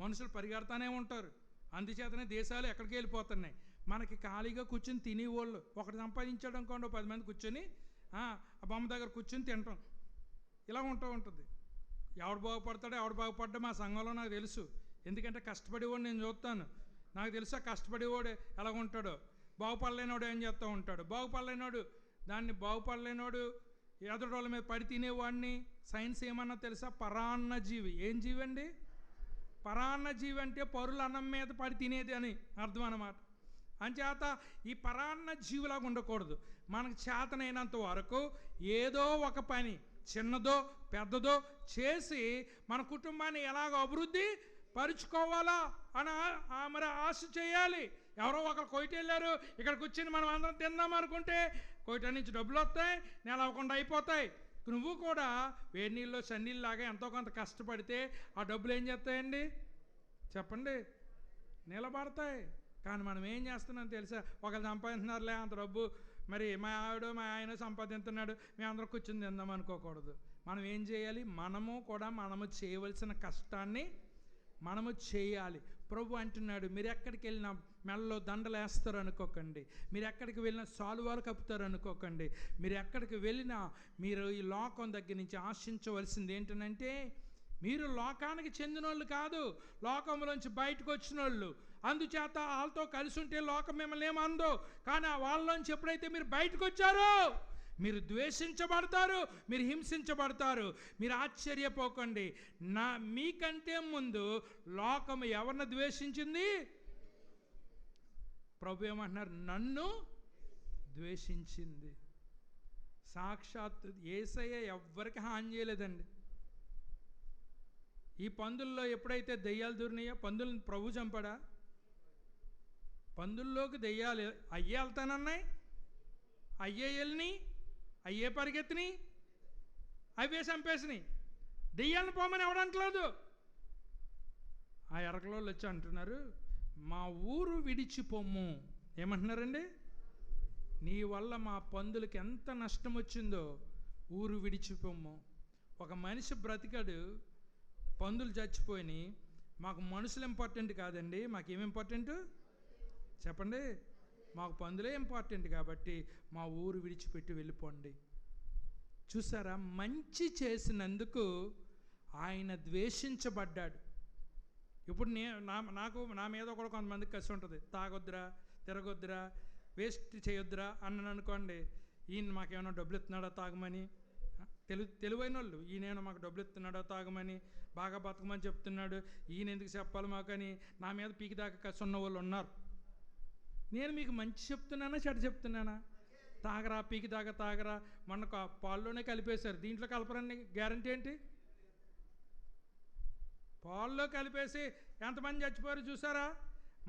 మనుషులు పరిగెడతానే ఉంటారు. అందుచేతనే దేశాలు ఎక్కడికి వెళ్ళిపోతున్నాయి. మనకి ఖాళీగా కూర్చొని తినేవాళ్ళు ఒకటి సంపాదించడం అనుకోండి, 10 మంది కూర్చొని ఆ బొమ్మ దగ్గర కూర్చొని తినటం ఇలా ఉంటుంది. ఎవడు బాగుపడతాడో ఎవడు బాగుపడ్డా మా సంఘంలో నాకు తెలుసు. ఎందుకంటే కష్టపడేవాడు నేను చూస్తాను. నాకు తెలుసు ఆ కష్టపడేవాడు ఎలా ఉంటాడో. బాగుపడలేనోడు ఏం చేస్తూ ఉంటాడు. బాగుపడలేనోడు ఎదుటోళ్ళ మీద పడి తినేవాడిని సైన్స్ ఏమన్నా తెలుసా? పరాన్న జీవి. ఏం జీవి అండి? పరాన్న జీవి అంటే పరుల అన్నం మీద పడి తినేది అని అర్థం అన్నమాట. అంచేత ఈ పరాన్న జీవిలాగా ఉండకూడదు. మనకు చేతనైనంత వరకు ఏదో ఒక పని చిన్నదో పెద్దదో చేసి మన కుటుంబాన్ని ఎలాగ అభివృద్ధి పరుచుకోవాలా అని మరి ఆశ చేయాలి. ఎవరో ఒకరు కోయిట వెళ్ళారు, ఇక్కడ కూర్చొని మనం అందరం తిందాం అనుకుంటే కోయిట నుంచి డబ్బులు వస్తాయి, నెల అవ్వకుండా అయిపోతాయి. నువ్వు కూడా వేడి నీళ్ళు చన్నీళ్ళలాగా ఎంతో కొంత కష్టపడితే ఆ డబ్బులు ఏం చేస్తాయండి చెప్పండి? నిలబడతాయి. కానీ మనం ఏం చేస్తున్నాం తెలుసా? ఒకరు సంపాదించున్నారులే అంత డబ్బు, మరి మా ఆవిడ మా ఆయన సంపాదిస్తున్నాడు, మేము అందరం కూర్చొని తిందాం అనుకోకూడదు. మనం ఏం చేయాలి? మనము చేయవలసిన కష్టాన్ని మనము చేయాలి. ప్రభు అంటున్నాడు, మీరు ఎక్కడికి వెళ్ళినా మెడలో దండలు వేస్తారు అనుకోకండి, మీరు ఎక్కడికి వెళ్ళినా సాలువాలు కప్పుతారు అనుకోకండి. మీరు ఎక్కడికి వెళ్ళినా మీరు ఈ లోకం దగ్గర నుంచి ఆశించవలసింది ఏంటంటే, మీరు లోకానికి చెందిన వాళ్ళు కాదు, లోకంలోంచి బయటకు వచ్చిన వాళ్ళు. అందుచేత వాళ్ళతో కలిసి ఉంటే లోకం మిమ్మల్ని ఏమందో. కానీ వాళ్ళలోంచి ఎప్పుడైతే మీరు బయటకు వచ్చారో మీరు ద్వేషించబడతారు, మీరు హింసించబడతారు. మీరు ఆశ్చర్యపోకండి. మీకంటే ముందు లోకం ఎవరిని ద్వేషించింది? ప్రభు ఏమంటున్నారు? నన్ను ద్వేషించింది. సాక్షాత్ యేసయ్య ఎవ్వరికి హాని చేయలేదండి. ఈ పందుల్లో ఎప్పుడైతే దెయ్యాలు దూరినాయో పందులను ప్రభు చంపాడా? పందుల్లోకి దెయ్యాలు అయ్యే వెళ్తానన్నాయి, అయ్యే వెళ్ళినాయి, అయ్యే పరిగెత్తినాయి, అవే చంపేసినాయి. దెయ్యాలను పోమని ఎవడంటలేదు. ఆ ఎరకలోళ్ళు వచ్చి అంటున్నారు, మా ఊరు విడిచిపోమ్ము. ఏమంటున్నారండి? నీ వల్ల మా పందులకి ఎంత నష్టం వచ్చిందో ఊరు విడిచిపోమ్ము. ఒక మనిషి బ్రతికాడు, పందులు చచ్చిపోయినాయి. మాకు మనుషులు ఇంపార్టెంట్ కాదండి, మాకేం ఇంపార్టెంట్ చెప్పండి? మాకు పందులే ఇంపార్టెంట్ కాబట్టి మా ఊరు విడిచిపెట్టి వెళ్ళిపోండి. చూసారా? మంచి చేసినందుకు ఆయన ద్వేషించబడ్డాడు. ఇప్పుడు నాకు నా మీద కూడా కొంతమందికి కసి ఉంటుంది. తాగొద్దురా, తిరగొద్దురా, వేస్ట్ చేయొద్దురా అన్నాను అనుకోండి, ఈయన మాకేమైనా డబ్బులు ఇస్తున్నాడా తాగమని? తెలివైన వాళ్ళు, ఈయన మాకు డబ్బులు ఇస్తున్నాడా తాగమని, బాగా బతకమని చెప్తున్నాడు, ఈయన ఎందుకు చెప్పాలి మాకని నా మీద పీకి దాకా కసి ఉన్న వాళ్ళు ఉన్నారు. నేను మీకు మంచి చెప్తున్నానా చెడ్డ చెప్తున్నానా? తాగరా, పీకి తాగరా, మొన్న పాల్లోనే కలిపేశారు, దీంట్లో కలపరని గ్యారంటీ ఏంటి? పాల్లో కలిపేసి ఎంతమంది చచ్చిపోయారు చూసారా?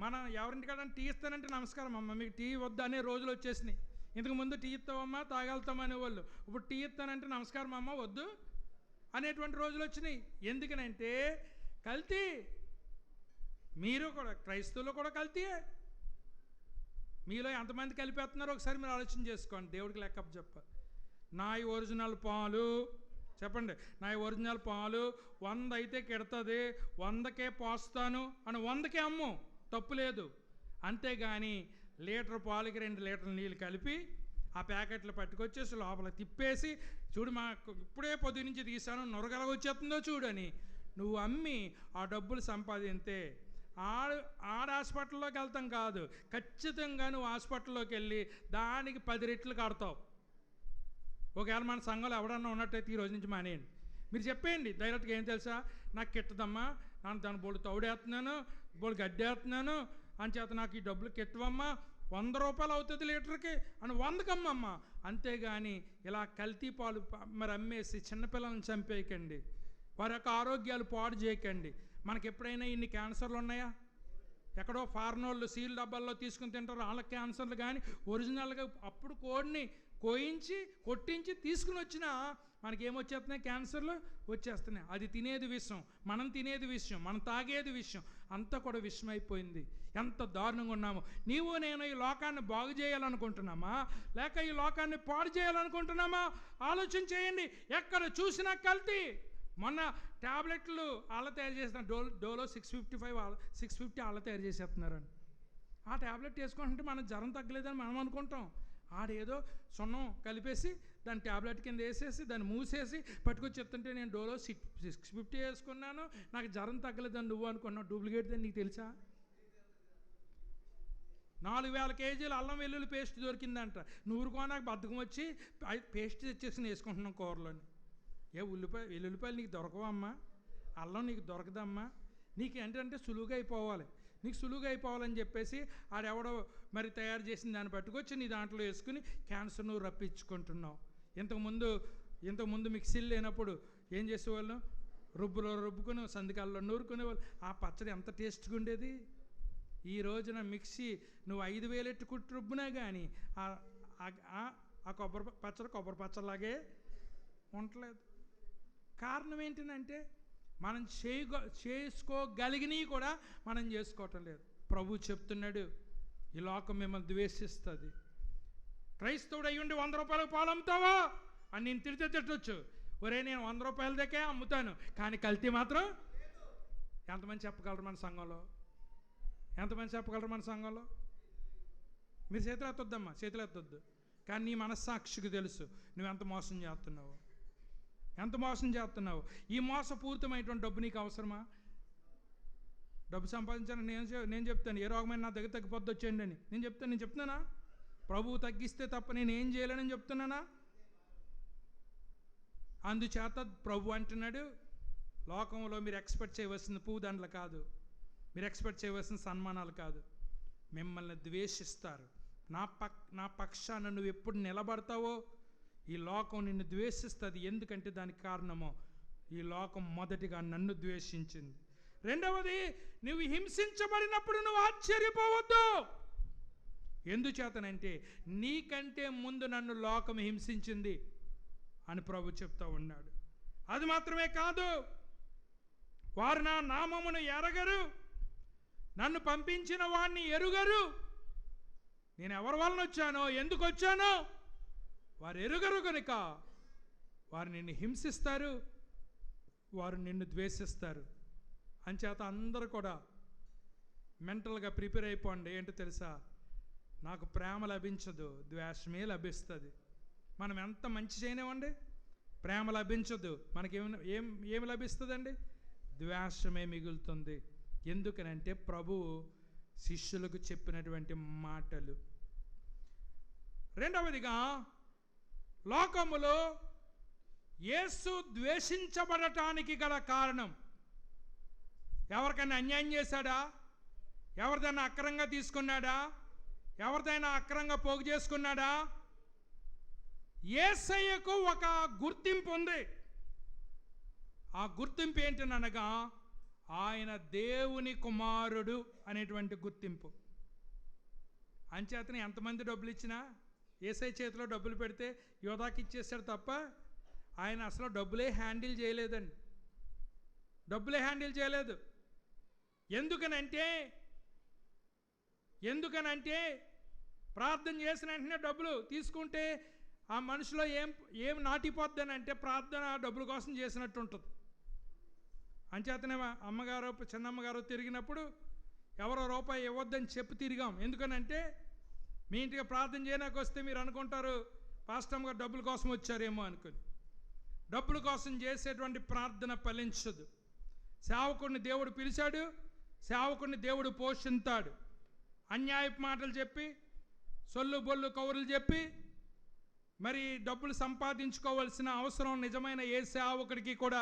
మనం ఎవరింటికాడ టీ ఇస్తానంటే నమస్కారం అమ్మ, మీకు టీ వద్దు అనే రోజులు వచ్చేసినాయి. ఇంతకుముందు టీ ఇస్తామమ్మా, తాగలుతాం అనేవాళ్ళు. ఇప్పుడు టీ ఇస్తానంటే నమస్కారం అమ్మ వద్దు అనేటువంటి రోజులు వచ్చినాయి. ఎందుకనంటే కల్తీ. మీరు కూడా, క్రైస్తవులు కూడా కల్తీయే. మీలో ఎంతమంది కలిపేస్తున్నారో ఒకసారి మీరు ఆలోచన చేసుకోండి. దేవుడికి లెక్క చెప్పాలి. నా ఒరిజినల్ పాలు చెప్పండి, నా ఒరిజినల్ పాలు 100 అయితే కెడుతుంది, 100కే పోస్తాను అని 100కే అమ్ము, తప్పు లేదు. అంతేగాని లీటర్ పాలకి 2 లీటర్ల నీళ్ళు కలిపి ఆ ప్యాకెట్లు పట్టుకొచ్చేసి లోపల తిప్పేసి, చూడు మాకు ఇప్పుడే పొద్దు నుంచి తీసాను, నొరగలగా వచ్చేస్తుందో చూడని నువ్వు అమ్మి ఆ డబ్బులు సంపాదింతే ఆడ హాస్పిటల్లోకి వెళ్తాం కాదు, ఖచ్చితంగా నువ్వు హాస్పిటల్లోకి వెళ్ళి దానికి 10 రెట్లు కడతావు. ఒకవేళ మన సంఘంలో ఎవడన్నా ఉన్నట్టయితే ఈ రోజు నుంచి మానేయండి. మీరు చెప్పేయండి డైరెక్ట్గా, ఏం తెలుసా, నాకు కిట్టదమ్మా, నేను దాని బోళ్ళు తౌడేస్తున్నాను, బోళ్ళు గడ్డేస్తున్నాను అని చేత నాకు ఈ డబ్బులు కిట్టవమ్మా, 100 రూపాయలు అవుతుంది లీటర్కి అని 100కి అమ్మమ్మా. అంతేగాని ఇలా కల్తీ పాలు మరి అమ్మేసి చిన్నపిల్లలను చంపేయకండి, వారి యొక్క ఆరోగ్యాలు పాడు చేయకండి. మనకి ఎప్పుడైనా ఇన్ని క్యాన్సర్లు ఉన్నాయా? ఎక్కడో ఫారెన్ వాళ్ళు సీల్ డబ్బాల్లో తీసుకుని తింటారు, వాళ్ళకి క్యాన్సర్లు. కానీ ఒరిజినల్గా అప్పుడు కోడిని కోయించి కొట్టించి తీసుకుని వచ్చినా మనకేమొచ్చేస్తున్నాయి? క్యాన్సర్లు వచ్చేస్తున్నాయి. అది తినేది విషయం, మనం తినేది విషయం, మనం తాగేది విషయం, అంతా కూడా విషయం అయిపోయింది. ఎంత దారుణంగా ఉన్నాము. నీవు నేను ఈ లోకాన్ని బాగు చేయాలనుకుంటున్నామా, లేక ఈ లోకాన్ని పాడు చేయాలనుకుంటున్నామా? ఆలోచన చేయండి. ఎక్కడ చూసినా కల్తీ. మొన్న ట్యాబ్లెట్లు వాళ్ళ తయారు చేసిన డోలో 650 వాళ్ళ తయారు చేసేస్తున్నారని. ఆ ట్యాబ్లెట్ వేసుకుంటుంటే మన జ్వరం తగ్గలేదని మనం అనుకుంటాం. ఆడేదో సున్నం కలిపేసి దాని ట్యాబ్లెట్ కింద వేసేసి దాన్ని మూసేసి పట్టుకొచ్చి చెప్తుంటే నేను డోలో 650 వేసుకున్నాను, నాకు జ్వరం తగ్గలేదని నువ్వు అనుకున్నావు. డూప్లికేట్ అని నీకు తెలుసా? 4000 కేజీలు అల్లం వెల్లుల్లి పేస్ట్ దొరికిందంట. 100 కోనాకు బద్ధకం వచ్చి పేస్ట్ తెచ్చేసి వేసుకుంటున్నాం కూరలోని. వెల్లుల్లిపాయలు నీకు దొరకవా అమ్మా? అల్లం నీకు దొరకదమ్మా? నీకు ఏంటంటే సులువుగా అయిపోవాలి, నీకు సులువుగా అయిపోవాలని చెప్పేసి ఆడెవడో మరి తయారు చేసిన దాన్ని పట్టుకొచ్చి నీ దాంట్లో వేసుకుని క్యాన్సర్ నువ్వు రప్పించుకుంటున్నావు. ఇంతకుముందు మిక్సీలు లేనప్పుడు ఏం చేసేవాళ్ళు? రుబ్బుకుని సందికాల్లో నూరుకునేవాళ్ళు. ఆ పచ్చడి ఎంత టేస్ట్గా ఉండేది. ఈ రోజున మిక్సీ నువ్వు 5000 ఎట్టు కుట్టి రుబ్బునా కానీ ఆ కొబ్బరి పచ్చడిలాగే ఉండలేదు. కారణం ఏంటంటే మనం చేసుకోగలిగినవి కూడా మనం చేసుకోవటం లేదు. ప్రభు చెప్తున్నాడు, ఈ లోకం మిమ్మల్ని ద్వేషిస్తుంది. క్రైస్తవుడు అయ్యుండి 100 రూపాయలకు పాలు అమ్ముతావా అని నేను తిట్టొచ్చు. ఒరే, నేను 100 రూపాయల దగ్గరే అమ్ముతాను, కానీ కల్తీ మాత్రం. ఎంతమంది చెప్పగలరు మన సంఘంలో? ఎంతమంది చెప్పగలరు మన సంఘంలో? మీరు చేతులు ఎత్తొద్దమ్మా, చేతులు ఎత్తొద్దు. కానీ నీ మనస్సాక్షికి తెలుసు నువ్వెంత మోసం చేస్తున్నావు, ఎంత మోసం చేస్తున్నావు. ఈ మోసపూరితమైనటువంటి డబ్బు నీకు అవసరమా? డబ్బు సంపాదించాలని నేను చెప్తాను. ఏ రోగమైన నా దగ్గర తగ్గిపోద్ది వచ్చేయండి అని నేను చెప్తున్నానా? ప్రభువు తగ్గిస్తే తప్ప నేను ఏం చేయలేనని చెప్తున్నానా? అందుచేత ప్రభు అంటున్నాడు, లోకంలో మీరు ఎక్స్పెక్ట్ చేయవలసిన పూదండలు కాదు, మీరు ఎక్స్పెక్ట్ చేయవలసిన సన్మానాలు కాదు. మిమ్మల్ని ద్వేషిస్తారు. నా పక్షాన నువ్వు ఎప్పుడు నిలబడతావో ఈ లోకం నిన్ను ద్వేషిస్తుంది. ఎందుకంటే దానికి కారణమో ఈ లోకం మొదటిగా నన్ను ద్వేషించింది. రెండవది, నువ్వు హింసించబడినప్పుడు నువ్వు ఆశ్చర్యపోవద్దు. ఎందుచేతనంటే నీకంటే ముందు నన్ను లోకం హింసించింది అని ప్రభు చెప్తా ఉన్నాడు. అది మాత్రమే కాదు, వారు నా నామమును ఎరగరు, నన్ను పంపించిన వాడిని ఎరుగరు. నేను ఎవరి వలన వచ్చానో, ఎందుకు వచ్చానో వారు ఎరుగరు కనుక వారు నిన్ను హింసిస్తారు, వారు నిన్ను ద్వేషిస్తారు. అంచేత అందరూ కూడా మెంటల్గా ప్రిపేర్ అయిపోండి. ఏంటో తెలుసా, నాకు ప్రేమ లభించదు, ద్వేషమే లభిస్తుంది. మనం ఎంత మంచి చేయనివ్వండి, ప్రేమ లభించదు, మనకి ఏమి లభిస్తుందండి? ద్వేషమే మిగులుతుంది. ఎందుకనంటే ప్రభువు శిష్యులకు చెప్పినటువంటి మాటలు. రెండవదిగా, లోకములో యేసు ద్వేషించబడటానికి గల కారణం, ఎవరికైనా అన్యాయం చేశాడా? ఎవరిదైనా అక్రంగా తీసుకున్నాడా? ఎవరిదైనా అక్రంగా పోగు చేసుకున్నాడా? యేసయ్యకు ఒక గుర్తింపు ఉంది. ఆ గుర్తింపు ఏంటనగా ఆయన దేవుని కుమారుడు అనేటువంటి గుర్తింపు. అంచేతనే ఎంతమంది డబ్బులు ఇచ్చినా యేసయ్య చేతిలో డబ్బులు పెడితే యోధాకి ఇచ్చేసాడు తప్ప ఆయన అసలు డబ్బులే హ్యాండిల్ చేయలేదండి. డబ్బులే హ్యాండిల్ చేయలేదు. ఎందుకనంటే ప్రార్థన చేసిన వెంటనే డబ్బులు తీసుకుంటే ఆ మనిషిలో ఏం నాటిపోద్దని అంటే ప్రార్థన డబ్బుల కోసం చేసినట్టు ఉంటుంది. అంచేతనే అమ్మగారు చిన్నమ్మగారు తిరిగినప్పుడు ఎవరో రూపాయి ఇవ్వద్దని చెప్పి తిరిగాం. ఎందుకనంటే మీ ఇంటికి ప్రార్థన చేయడానికి వస్తే మీరు అనుకుంటారు పాస్టమ్ గారు డబ్బుల కోసం వచ్చారేమో అనుకుని. డబ్బుల కోసం చేసేటువంటి ప్రార్థన ఫలించదు. సేవకుడిని దేవుడు పిలిచాడు, సేవకుడిని దేవుడు పోషిస్తాడు. అన్యాయపు మాటలు చెప్పి సొల్లు బొల్లు కౌరులు చెప్పి మరి డబ్బులు సంపాదించుకోవాల్సిన అవసరం నిజమైన ఏ సేవకుడికి కూడా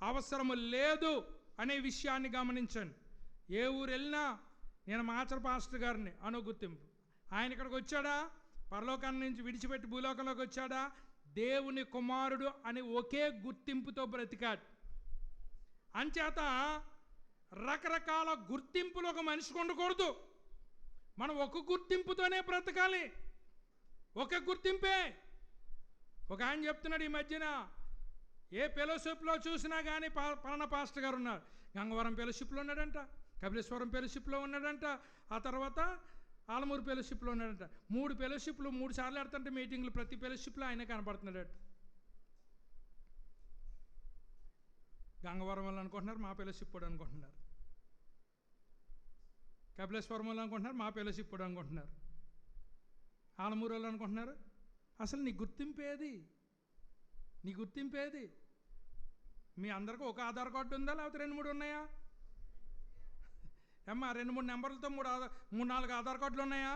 అవసరము లేదు అనే విషయాన్ని గమనించండి. ఏ ఊరు వెళ్ళినా నేను మాచర పాస్టర్ గారిని అనో గుర్తింపు. ఆయన ఇక్కడికి వచ్చాడా, పరలోకాన్ని నుంచి విడిచిపెట్టి భూలోకంలోకి వచ్చాడా, దేవుని కుమారుడు అని ఒకే గుర్తింపుతో బ్రతికాడు. అంచేత రకరకాల గుర్తింపులు ఒక మనిషికి ఉండకూడదు. మనం ఒక గుర్తింపుతోనే బ్రతకాలి. ఒక గుర్తింపే. ఒక ఆయన చెప్తున్నాడు ఈ మధ్యన, ఏ ఫెలోషిప్లో చూసినా కానీ పలానా పాస్టర్ గారు ఉన్నారు. గంగవరం ఫెలోషిప్లో ఉన్నాడంట, కపిలేశ్వరం ఫెలోషిప్లో ఉన్నాడంట, ఆ తర్వాత ఆలమూరు ఫెలోషిప్లో ఉన్నాడంట. 3 ఫెలోషిప్లు 3 సార్లు ఆడుతుంటే మీటింగ్లు, ప్రతి ఫెలోషిప్లో ఆయన కనపడుతున్నాడట. గంగవరం వాళ్ళు అనుకుంటున్నారు మా ఫెలోషిప్ కూడా అనుకుంటున్నారు, కపిలేశ్వరం వాళ్ళు అనుకుంటున్నారు మా ఫెలోషిప్ కూడా అనుకుంటున్నారు, ఆలమూరు వాళ్ళు అనుకుంటున్నారు. అసలు నీ గుర్తింపేది? నీ గుర్తింపేది? మీ అందరికీ ఒక ఆధార్ కార్డు ఉందా, లేకపోతే 2-3 ఉన్నాయా? ఏమ్మా 2-3 నెంబర్లతో 3-4 ఆధార్ కార్డులు ఉన్నాయా?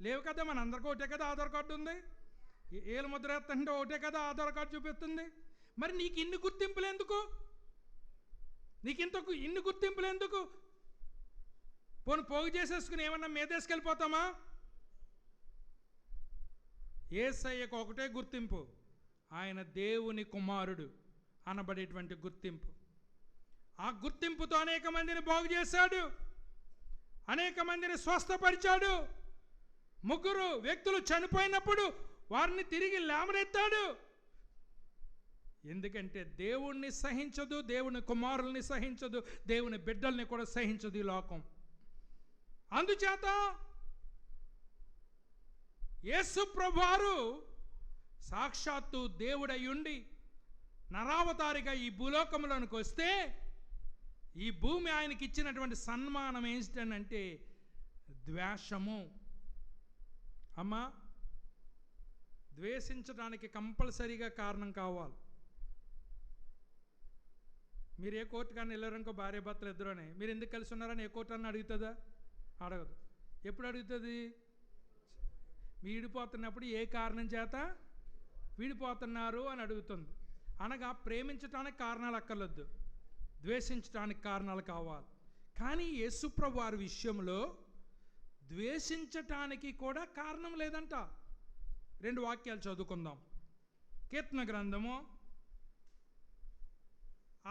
లేవు కదా. మన అందరికీ ఒకటే కదా ఆధార్ కార్డు ఉంది. ఏలు ముద్ర ఎత్తంటే ఒకటే కదా ఆధార్ కార్డు చూపిస్తుంది. మరి నీకు ఇన్ని గుర్తింపులు ఎందుకు? ఇన్ని గుర్తింపులు ఎందుకు? పోగు చేసేసుకుని ఏమన్నా మీదేసుకెళ్ళిపోతామా? యేసయ్యకు ఒకటే గుర్తింపు, ఆయన దేవుని కుమారుడు అనబడేటువంటి గుర్తింపు. ఆ గుర్తింపుతో అనేక మందిని బాగు చేశాడు, అనేక మందిని స్వస్థపరిచాడు. 3 వ్యక్తులు చనిపోయినప్పుడు వారిని తిరిగి లేవనెత్తాడు. ఎందుకంటే దేవుణ్ణి సహించదు, దేవుని కుమారుల్ని సహించదు, దేవుని బిడ్డల్ని కూడా సహించదు ఈ లోకం. అందుచేత యేసు ప్రభువారు సాక్షాత్తు దేవుడయ్యుండి నరావతారిగా ఈ భూలోకంలోనికి వస్తే ఈ భూమి ఆయనకి ఇచ్చినటువంటి సన్మానం ఏంటంటే ద్వేషము. అమ్మా, ద్వేషించడానికి కంపల్సరీగా కారణం కావాలి. మీరు ఏ కోర్టు కానీ వెళ్ళారనుకో, భార్య భర్తలు ఇద్దరునే, మీరు ఎందుకు కలిసి ఉన్నారని ఏ కోర్టు అని అడుగుతుందా? అడగదు. ఎప్పుడు అడుగుతుంది? వీడిపోతున్నప్పుడు ఏ కారణం చేత వీడిపోతున్నారు అని అడుగుతుంది. అనగా ప్రేమించడానికి కారణాలు అక్కర్లేదు, ద్వేషించడానికి కారణాలు కావాలి. కానీ యేసుప్రభు వారి విషయంలో ద్వేషించటానికి కూడా కారణం లేదంట. 2 వాక్యాలు చదువుకుందాం. కీర్తన గ్రంథము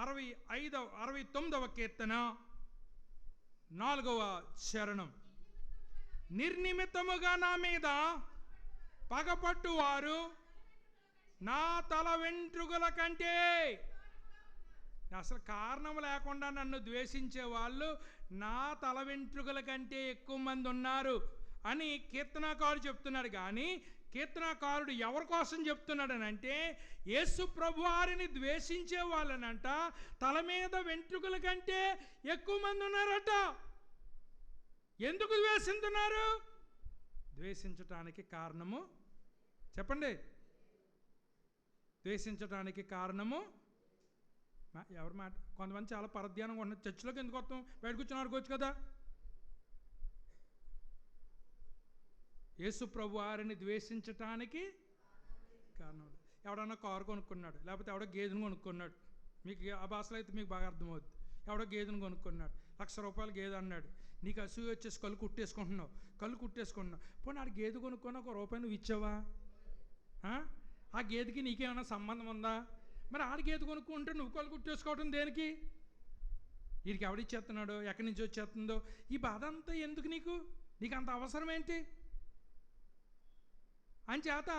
69వ కీర్తన 4వ చరణం. నిర్నిమిత్తముగా నా మీద పగపట్టువారు నా తల వెంట్రుకల కంటే, అసలు కారణం లేకుండా నన్ను ద్వేషించే వాళ్ళు నా తల వెంట్రుకల కంటే ఎక్కువ మంది ఉన్నారు అని కీర్తనాకారుడు చెప్తున్నాడు. కానీ కీర్తనాకారుడు ఎవరి కోసం చెప్తున్నాడనంటే యేసు ప్రభువారిని ద్వేషించే వాళ్ళనంట తల మీద వెంట్రుకల కంటే ఎక్కువ మంది ఉన్నారట. ఎందుకు ద్వేషిస్తున్నారు? ద్వేషించటానికి కారణము చెప్పండి. ద్వేషించడానికి కారణము ఎవరి మాట? కొంతమంది చాలా పరధ్యానంగా ఉంటున్నారు. చర్చిలోకి ఎందుకు వస్తాం? బయట కూర్చొని ఆడుకోవచ్చు కదా. యేసు ప్రభు వారిని ద్వేషించటానికి కారణం. ఎవడన్నా కారు కొనుక్కున్నాడు, లేకపోతే ఎవడో గేదెను కొనుక్కున్నాడు. మీకు ఆ భాషలో అయితే మీకు బాగా అర్థమవుతుంది. ఎవడో గేదెను కొనుక్కున్నాడు, ₹1,00,000 గేదె అన్నాడు. నీకు అసూయ వచ్చేసి కళ్ళు కుట్టేసుకుంటున్నావు. పోనీ ఆడు గేదె కొనుక్కొని ₹1 నువ్వు ఇచ్చావా? ఆ గేదెకి నీకేమైనా సంబంధం ఉందా? మరి ఆడ గేదె కొనుక్కుంటే నువ్వు కొలు కుట్టేసుకోవటం దేనికి? వీడికి ఎవడిచ్చేస్తున్నాడో, ఎక్కడి నుంచి వచ్చేస్తుందో, ఈ బాధ అంతా ఎందుకు నీకు అంత అవసరం ఏంటి? అంచేత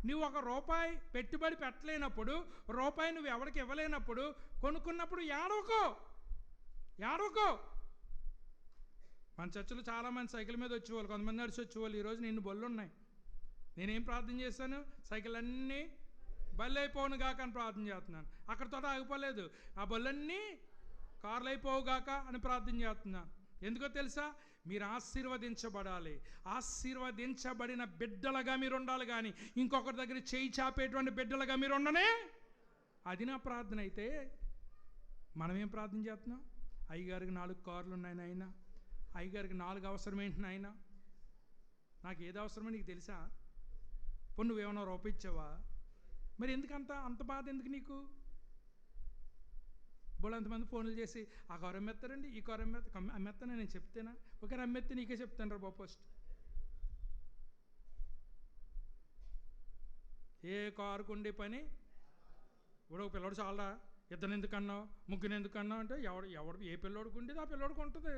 నువ్వు ₹1 పెట్టుబడి పెట్టలేనప్పుడు, రూపాయి నువ్వు ఎవరికి ఇవ్వలేనప్పుడు, కొనుక్కున్నప్పుడు ఏడవకో. మన చర్చలు చాలామంది సైకిల్ మీద వచ్చేవాళ్ళు, కొంతమంది నడిచి వచ్చేవాళ్ళు. ఈరోజు నిన్ను బళ్ళు ఉన్నాయి. నేనేం ప్రార్థన చేశాను? సైకిల్ అన్నీ బళ్ళు అయిపోను గాక అని ప్రార్థన చేస్తున్నాను. అక్కడితో ఆగిపోలేదు. ఆ బళ్ళన్నీ కార్లు అయిపోవుగాక అని ప్రార్థన చేస్తున్నాను. ఎందుకో తెలుసా? మీరు ఆశీర్వదించబడాలి. ఆశీర్వదించబడిన బిడ్డలుగా మీరు ఉండాలి, కానీ ఇంకొకరి దగ్గర చేయి చాపేటువంటి బిడ్డలుగా మీరు ఉండనే. అది నా ప్రార్థన. అయితే మనమేం ప్రార్థన చేస్తున్నాం? అయ్యగారికి 4 కార్లు ఉన్నాయి నాయన, అయ్యగారికి 4 అవసరం ఏంటి నాయన? నాకు ఏది అవసరమో నీకు తెలుసా? పోనీ నువ్వేమన్నా రూపాయిచ్చావా? మరి ఎందుకంత బాధ ఎందుకు నీకు? బోళ్ళు అంతమంది ఫోన్లు చేసి ఆ కారు అమ్మేస్తారండి, ఈ కారు అమ్మేస్తానని నేను చెప్తేనా? ఒకరు అమ్మేస్తే నీకే చెప్తాను రా బాబు. ఫస్ట్ ఏ కారుకు ఉండే పని ఇప్పుడు ఒక పిల్లోడు చాలా, ఇద్దరు ఎందుకు అన్నావు, ముగ్గురు ఎందుకు అన్నావు అంటే ఎవడు ఏ పిల్లోడికి ఉండేది ఆ పిల్లోడికి ఉంటుంది.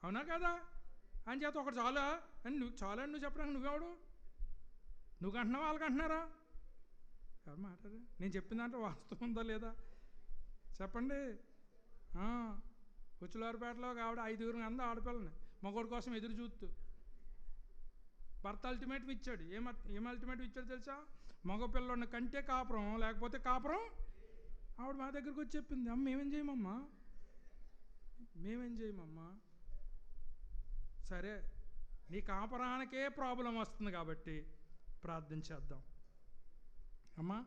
అవునా కదా? అని చేత ఒకటి చాలా అని నువ్వు చాలా అని నువ్వు చెప్పడానికి నువ్వెవడు? నువ్వు అంటున్నావా వాళ్ళకి అంటున్నారా? ఎవరు మాట్లాడారు? నేను చెప్పిన దాంట్లో వాస్తవం ఉందా లేదా చెప్పండి. ఉచ్చులారిపేటలో ఒక ఆవిడ 5 అంద ఆడపిల్లని మగోడి కోసం ఎదురు చూస్తూ భర్త అల్టిమేటం ఇచ్చాడు. ఏం అల్టిమేటం ఇచ్చాడు తెలుసా? మగపిల్లని కంటే కాపురం, లేకపోతే కాపురం. ఆవిడ మా దగ్గరికి వచ్చి చెప్పింది, అమ్మ మేమేం చేయమమ్మా. సరే, నీ కాపురానికే ప్రాబ్లం వస్తుంది కాబట్టి ప్రార్థన చేద్దాం అమ్మా,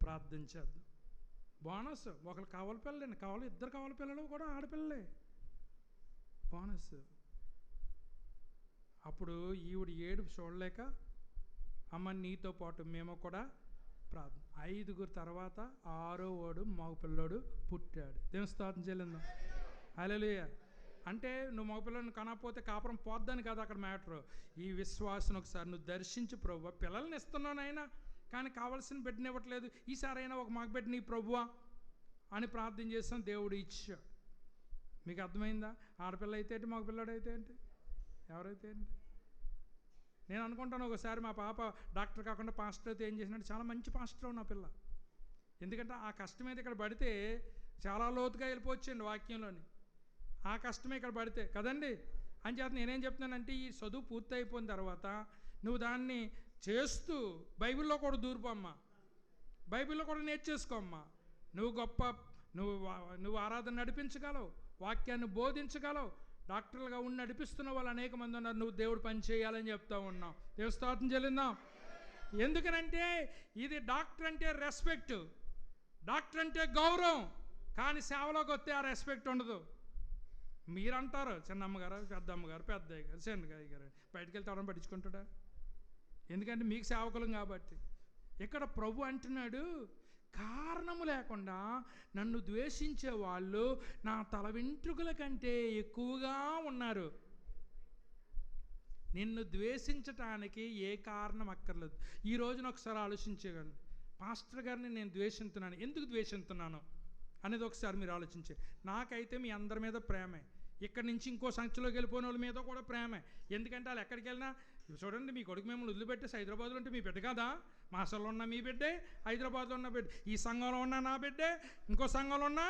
ప్రార్థన చేద్దాం. బోనస్ ఒకరు కావాలి పిల్లలండి, ఇద్దరు కావాలి పిల్లలు కూడా ఆడపిల్లలే. బోనస్. అప్పుడు ఈవిడ ఏడుపు చూడలేక, అమ్మ నీతో పాటు మేము కూడా ప్రార్థన. 5 తర్వాత 6వ వాడు మగపిల్లోడు పుట్టాడు. దేవుని స్తోత్రం చెల్లిందాం. హల్లెలూయా. అంటే నువ్వు మగపిల్లని కనకపోతే కాపురం పోద్దని కాదు అక్కడ మ్యాటరు. ఈ విశ్వాసం ఒకసారి నువ్వు దర్శించు. ప్రభువా పిల్లల్ని ఇస్తున్నాను అయినా, కానీ కావాల్సిన బిడ్డని ఇవ్వట్లేదు, ఈసారైనా ఒక మగ బిడ్డని ప్రభువా అని ప్రార్థన చేస్తాం. దేవుడు ఇచ్చాడు. మీకు అర్థమైందా? ఆడపిల్ల అయితే ఏంటి, మగపిల్లడు అయితే ఏంటి, ఎవరైతే ఏంటి? నేను అనుకుంటాను ఒకసారి మా పాప డాక్టర్ కాకుండా పాస్టర్ అయితే ఏం చేసినట్టు, చాలా మంచి పాస్టర్ నా పిల్ల. ఎందుకంటే ఆ కష్టం మీద ఇక్కడ పడితే చాలా లోతుగా వెళ్ళిపోవచ్చండి వాక్యంలోని. ఆ కష్టమే ఇక్కడ పడితే కదండి. అని చేత నేనేం చెప్తున్నానంటే, ఈ చదువు పూర్తి అయిపోయిన తర్వాత నువ్వు దాన్ని చేస్తూ బైబిల్లో కూడా దూరిపోమ్మా, బైబిల్లో కూడా నేర్చేసుకోమ్మా. నువ్వు ఆరాధన నడిపించగలవు, వాక్యాన్ని బోధించగలవు. డాక్టర్లుగా ఉండి నడిపిస్తున్న వాళ్ళు అనేక మంది ఉన్నారు. నువ్వు దేవుడు పని చేయాలని చెప్తా ఉన్నావు. దేవుని స్తోత్రం చెల్లిందాం. ఎందుకనంటే ఇది డాక్టర్ అంటే రెస్పెక్ట్, డాక్టర్ అంటే గౌరవం. కానీ సేవలోకి వస్తే ఆ రెస్పెక్ట్ ఉండదు. మీరంటారు చిన్నమ్మగారు, పెద్దమ్మగారు, పెద్దయ్య గారు, చిన్నగాయ గారు, బయటకు వెళ్తే అవడం పట్టించుకుంటాడా? ఎందుకంటే మీకు సేవకులం కాబట్టి. ఇక్కడ ప్రభు అంటున్నాడు, కారణము లేకుండా నన్ను ద్వేషించే వాళ్ళు నా తల వెంట్రుకల కంటే ఎక్కువగా ఉన్నారు. నిన్ను ద్వేషించటానికి ఏ కారణం అక్కర్లేదు. ఈ రోజున ఒకసారి ఆలోచించగలను, పాస్టర్ గారిని నేను ద్వేషిస్తున్నాను, ఎందుకు ద్వేషిస్తున్నాను అనేది ఒకసారి మీరు ఆలోచించే. నాకైతే మీ అందరి మీద ప్రేమే, ఇక్కడి నుంచి ఇంకో సంఖ్యలోకి వెళ్ళిపోయిన వాళ్ళ మీద కూడా ప్రేమే. ఎందుకంటే వాళ్ళు ఎక్కడికి వెళ్ళినా, చూడండి మీ కొడుకు మిమ్మల్ని వదిలిపెట్టేసి హైదరాబాద్లో ఉంటే మీ బిడ్డ కాదా? మాసంలో ఉన్న మీ బిడ్డే, హైదరాబాద్లో ఉన్న బిడ్డ, ఈ సంఘంలో ఉన్న నా బిడ్డే, ఇంకో సంఘంలో ఉన్న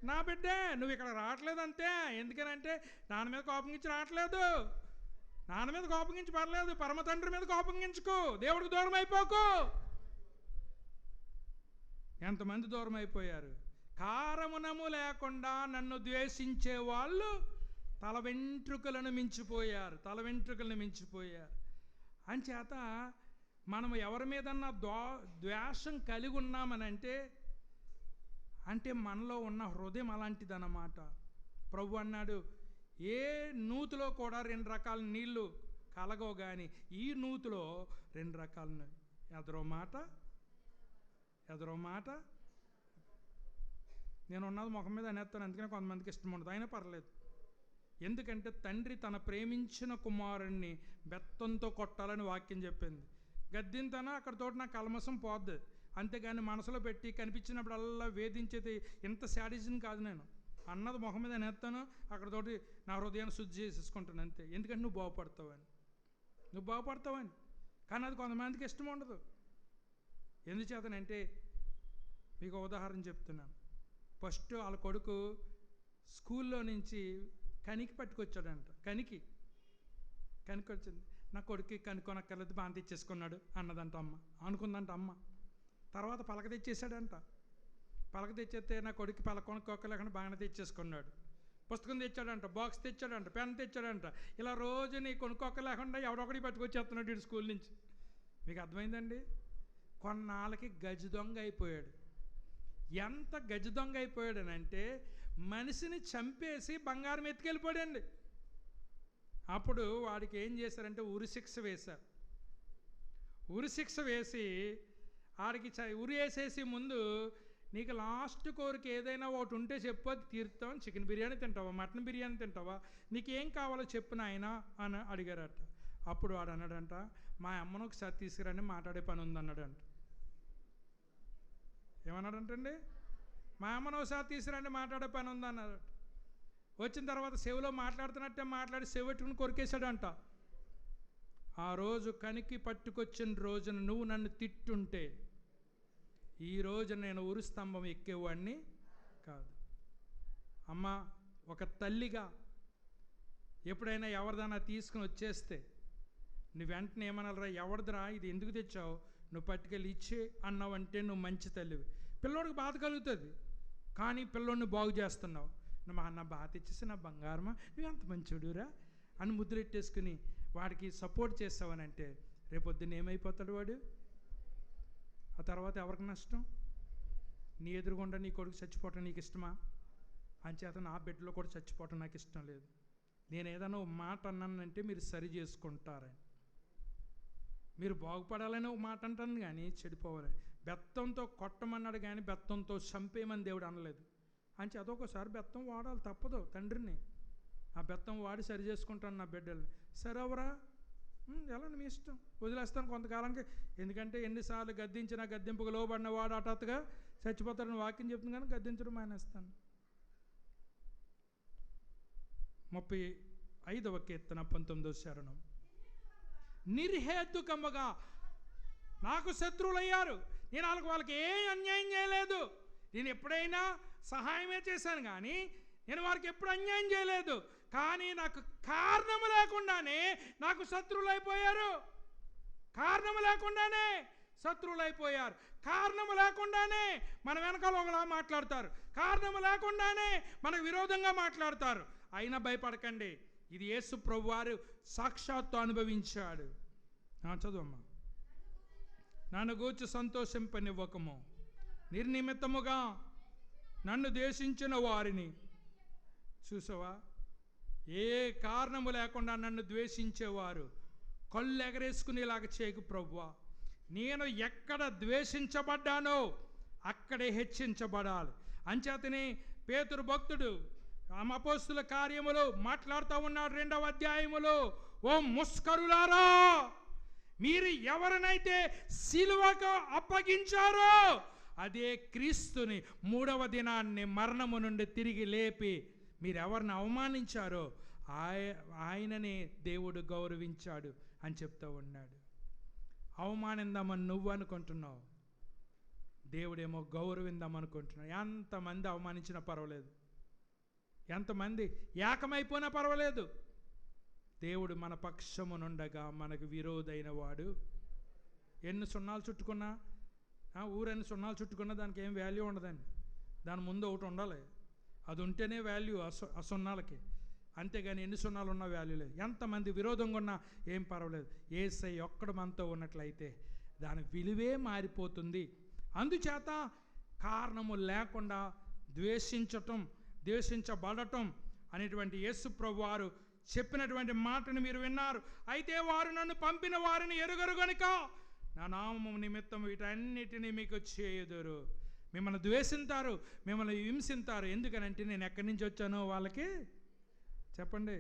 నా బిడ్డే. నువ్వు ఇక్కడ రావట్లేదు అంతే. ఎందుకనంటే నాన్న మీద కోపంగించి రావట్లేదు, నాన్న మీద కోపంగించి పర్లేదు, పరమ తండ్రి మీద కోపంగించుకో, దేవుడికి దూరం అయిపోకు. ఎంతమంది దూరం అయిపోయారు? కారణము లేకుండా నన్ను ద్వేషించే వాళ్ళు తల వెంట్రుకలను మించిపోయారు. అంచేత మనం ఎవరి మీదన్నా ద్వేషం కలిగి ఉన్నామనంటే అంటే మనలో ఉన్న హృదయం అలాంటిదన్నమాట. ప్రభు అన్నాడు, ఏ నూతిలో కూడా 2 రకాల నీళ్లు కలగవు, కానీ ఈ నూతిలో 2 రకాల ఎదరో మాట. నేను ఉన్నది ముఖం మీద అనేస్తాను, అందుకనే కొంతమందికి ఇష్టం ఉండదు, అయినా పర్లేదు. ఎందుకంటే తండ్రి తన ప్రేమించిన కుమారుణ్ణి బెత్తంతో కొట్టాలని వాక్యం చెప్పింది. గద్దింతానా అక్కడతోటి నా కల్మసం పోద్ది, అంతేగాని మనసులో పెట్టి కనిపించినప్పుడల్లా వేధించేది ఇంత శాడిజం కాదు. నేను అన్నది మొహం మీద నేస్తాను, అక్కడతోటి నా హృదయాన్ని శుద్ధి చేసేసుకుంటాను అంతే. ఎందుకంటే నువ్వు బాగుపడతావని. కానీ అది కొంతమందికి ఇష్టం ఉండదు. ఎందుచేతనంటే మీకు ఉదాహరణ చెప్తున్నాను. ఫస్ట్ వాళ్ళ కొడుకు స్కూల్లో నుంచి కనికి పట్టుకొచ్చాడంట. కనికి వచ్చింది. నా కొడుకు కనుక్కొనక్కర్లేదు, బాగా తెచ్చేసుకున్నాడు అన్నదంట అమ్మ. అనుకుందంట అమ్మ. తర్వాత పలక తెచ్చేసాడంట. పలక తెచ్చేస్తే నా కొడుకు పలక కొనుక్కోలేకుండా బాగానే తెచ్చేసుకున్నాడు. పుస్తకం తెచ్చాడంట, బాక్స్ తెచ్చాడంట, పెన్ తెచ్చాడంట. ఇలా రోజు నీ కొనుక్కోలేకుండా ఎవడొకటి పట్టుకొచ్చేస్తున్నాడు వీడు స్కూల్ నుంచి. మీకు అర్థమైందండి? కొన్నాళ్ళకి గజ దొంగ అయిపోయాడు. ఎంత గజ దొంగ అయిపోయాడనంటే మనిషిని చంపేసి బంగారం ఎత్తుకెళ్ళిపోయాడండి. అప్పుడు వాడికి ఏం చేశారంటే ఉరిశిక్ష వేశారు. ఉరిశిక్ష వేసి ఆడికి ఉరి వేసేసి ముందు నీకు లాస్ట్ కోరిక ఏదైనా ఒకటి ఉంటే చెప్పు, అది తీరుతాం. చికెన్ బిర్యానీ తింటావా, మటన్ బిర్యానీ తింటావా, నీకేం కావాలో చెప్పు నాయనా అని అడిగారట. అప్పుడు వాడు అన్నాడంట, మా అమ్మను ఒకసారి తీసుకురండి, మాట్లాడే పని ఉందన్నాడంట. ఏమన్నాడంటండి? మా అమ్మను ఒకసారి తీసుకురండి, మాట్లాడే పని ఉందన్నాడు. వచ్చిన తర్వాత చెవిలో మాట్లాడుతున్నట్టే మాట్లాడి చెవెట్టుకుని కొరికేశాడంట. ఆ రోజు కనికి పట్టుకొచ్చిన రోజున నువ్వు నన్ను తిట్టుంటే ఈ రోజు నేను ఉరి స్తంభం ఎక్కేవాడిని కాదు. అమ్మ, ఒక తల్లిగా ఎప్పుడైనా ఎవరిదైనా తీసుకుని వచ్చేస్తే నువ్వు వెంటనే ఏమనాలరా, ఎవరిదిరా ఇది, ఎందుకు తెచ్చావు, నువ్వు పట్టుకెళ్ళి ఇచ్చే అన్నావంటే నువ్వు మంచి తల్లివి. పిల్లోడికి బాధ కలుగుతుంది, కానీ పిల్లోడిని బాగు చేస్తున్నావు. నువ్వు అన్న బాధ తెచ్చేసి నా బంగారమా, నువ్వు ఎంత మంచిడురా అని ముద్రెట్టేసుకుని వాడికి సపోర్ట్ చేస్తావనంటే రేపొద్దున ఏమైపోతాడు వాడు? ఆ తర్వాత ఎవరికి నష్టం? నీ ఎదురుగుండా నీ కొడుకు చచ్చిపోవటం నీకు ఇష్టమా? అంచేత నా బిడ్డలో కూడా చచ్చిపోవటం నాకు ఇష్టం లేదు. నేను ఏదైనా ఒక మాట అన్నానంటే మీరు సరి చేసుకుంటారని, మీరు బాగుపడాలని ఒక మాట అంటాను కానీ చెడిపోవాలని. బెత్తంతో కొట్టమన్నాడు కానీ బెత్తంతో చంపేయమని దేవుడు అనలేదు. అంచేత ఒకసారి బెత్తం వాడాలి, తప్పదు. తండ్రిని ఆ బెత్తం వాడి సరి చేసుకుంటాను నా బిడ్డల్ని. సరే అవరా, ఎలా మీ ఇష్టం, వదిలేస్తాను కొంతకాలంకి. ఎందుకంటే ఎన్నిసార్లు గద్దించినా గద్దింపుకు లోబడిన వాడు హఠాత్తుగా చచ్చిపోతాడని వాక్యం చెప్తుంది, కానీ గద్దించడం మానేస్తాను. 35వ కీర్తన 19వ చరణం. నిర్హేతుకముగా నాకు శత్రువులయ్యారు, నేను వాళ్ళకి ఏం అన్యాయం చేయలేదు. నేను ఎప్పుడైనా సహాయమే చేశాను కానీ నేను వారికి ఎప్పుడు అన్యాయం చేయలేదు. కానీ నాకు కారణము లేకుండానే నాకు శత్రువులైపోయారు. కారణము లేకుండానే శత్రువులైపోయారు. కారణము లేకుండానే మన వెనకాల ఒకలా మాట్లాడతారు. కారణము లేకుండానే మనకు విరోధంగా మాట్లాడతారు. అయినా భయపడకండి, ఇది యేసు ప్రభువారు సాక్షాత్తు అనుభవించాడు. చదువమ్మా. నన్ను గూర్చి సంతోషింపనివ్వకము, నిర్నిమిత్తముగా నన్ను ద్వేషించిన వారిని. చూసావా, ఏ కారణము లేకుండా నన్ను ద్వేషించేవారు కళ్ళు ఎగరేసుకునేలాగా చేయకు ప్రభువా. నేను ఎక్కడ ద్వేషించబడ్డానో అక్కడే హెచ్చించబడాలి. అంచేతనే పేతురు భక్తుడు అపోస్తుల కార్యములో మాట్లాడుతూ ఉన్నాడు 2వ అధ్యాయములో, ఓ ముస్కరులారా, మీరు ఎవరినైతే సిలువకు అప్పగించారో అదే క్రీస్తుని 3వ దినాన్ని మరణము నుండి తిరిగి లేపి మీరెవరిని అవమానించారో ఆయననే దేవుడు గౌరవించాడు అని చెప్తూ ఉన్నాడు. అవమానిందామని నువ్వు అనుకుంటున్నావు, దేవుడేమో గౌరవిందామనుకుంటున్నావు. ఎంతమంది అవమానించినా పర్వాలేదు, ఎంతమంది ఏకమైపోయినా పర్వాలేదు, దేవుడు మన పక్షమునుండగా మనకు విరోధైన వాడు. ఎన్ని సున్నాలు చుట్టుకున్నా, ఊరన్ని సున్నాలు చుట్టుకున్నా దానికి ఏం వాల్యూ ఉండదండి. దాని ముందు ఒకటి ఉండాలి, అది ఉంటేనే వాల్యూ ఆ సున్నాలకి. అంతేగాని ఎన్ని సున్నాలు ఉన్నా వాల్యూ లేదు. ఎంతమంది విరోధంగా ఉన్నా ఏం పర్వాలేదు, యేసయ్య ఒక్కడు మనతో ఉన్నట్లయితే దాని విలువే మారిపోతుంది. అందుచేత కారణము లేకుండా ద్వేషించబడటం అనేటువంటి యేసు ప్రభువారు చెప్పినటువంటి మాటను మీరు విన్నారు. అయితే వారు నన్ను పంపిన వారిని ఎరుగరు గనుక నా నామము నిమిత్తం వీటన్నిటినీ మీకు చేయుదురు. మిమ్మల్ని ద్వేషింతారు, మిమ్మల్ని హింసిస్తారు. ఎందుకనంటే నేను ఎక్కడి నుంచి వచ్చానో వాళ్ళకి చెప్పండి.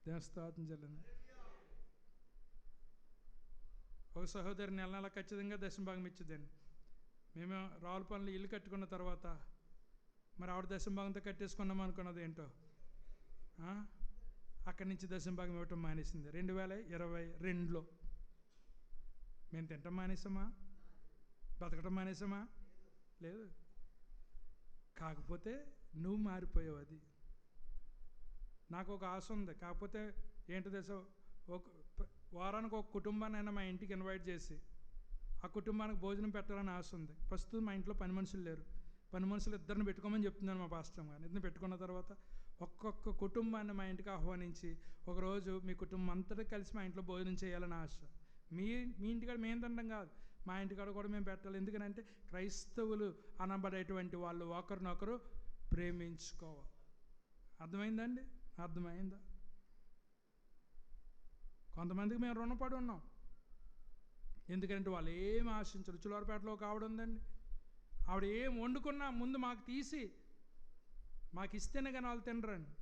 దేవస్థాపన చెల్లండి. ఒక సహోదరి నెల నెల ఖచ్చితంగా దశంభాగం ఇచ్చేదండి. మేము రావులపల్లిలో ఇల్లు కట్టుకున్న తర్వాత మరి ఆవిడ దశంభాగంతో కట్టేసుకున్నాం అనుకున్నది ఏంటో, అక్కడి నుంచి దశంభాగం ఇవ్వటం మానేసింది. 2022లో మేము తింటాం మానేసామా? బతకటం మానేసామా? లేదు. కాకపోతే నువ్వు మారిపోయావు. అది నాకు ఒక ఆశ ఉంది. కాకపోతే ఏంటి తెలుసా, ఒక వారానికి ఒక కుటుంబాన్ని అయినా మా ఇంటికి ఇన్వైట్ చేసి ఆ కుటుంబానికి భోజనం పెట్టాలని ఆశ ఉంది. ప్రస్తుతం మా ఇంట్లో పని మనుషులు లేరు. పని మనుషులు ఇద్దరిని పెట్టుకోమని చెప్తున్నాను మా పాస్టర్ గారు. ఇద్దరిని పెట్టుకున్న తర్వాత ఒక్కొక్క కుటుంబాన్ని మా ఇంటికి ఆహ్వానించి ఒకరోజు మీ కుటుంబం అంతటా కలిసి మా ఇంట్లో భోజనం చేయాలని ఆశ. మీ ఇంటికాడ మేము తినడం కాదు, మా ఇంటికాడ కూడా మేము పెట్టాలి. ఎందుకంటే క్రైస్తవులు అనబడేటువంటి వాళ్ళు ఒకరినొకరు ప్రేమించుకోవాలి. అర్థమైందండి? అర్థమైందా? కొంతమందికి మేము రుణపడి ఉన్నాం. ఎందుకంటే వాళ్ళు ఏమి ఆశించరు. చులవరపేటలో ఒక ఆవిడ ఉందండి. ఆవిడ ఏం వండుకున్నా ముందు మాకు తీసి మాకు ఇస్తేనే కానీ వాళ్ళు తినరండి.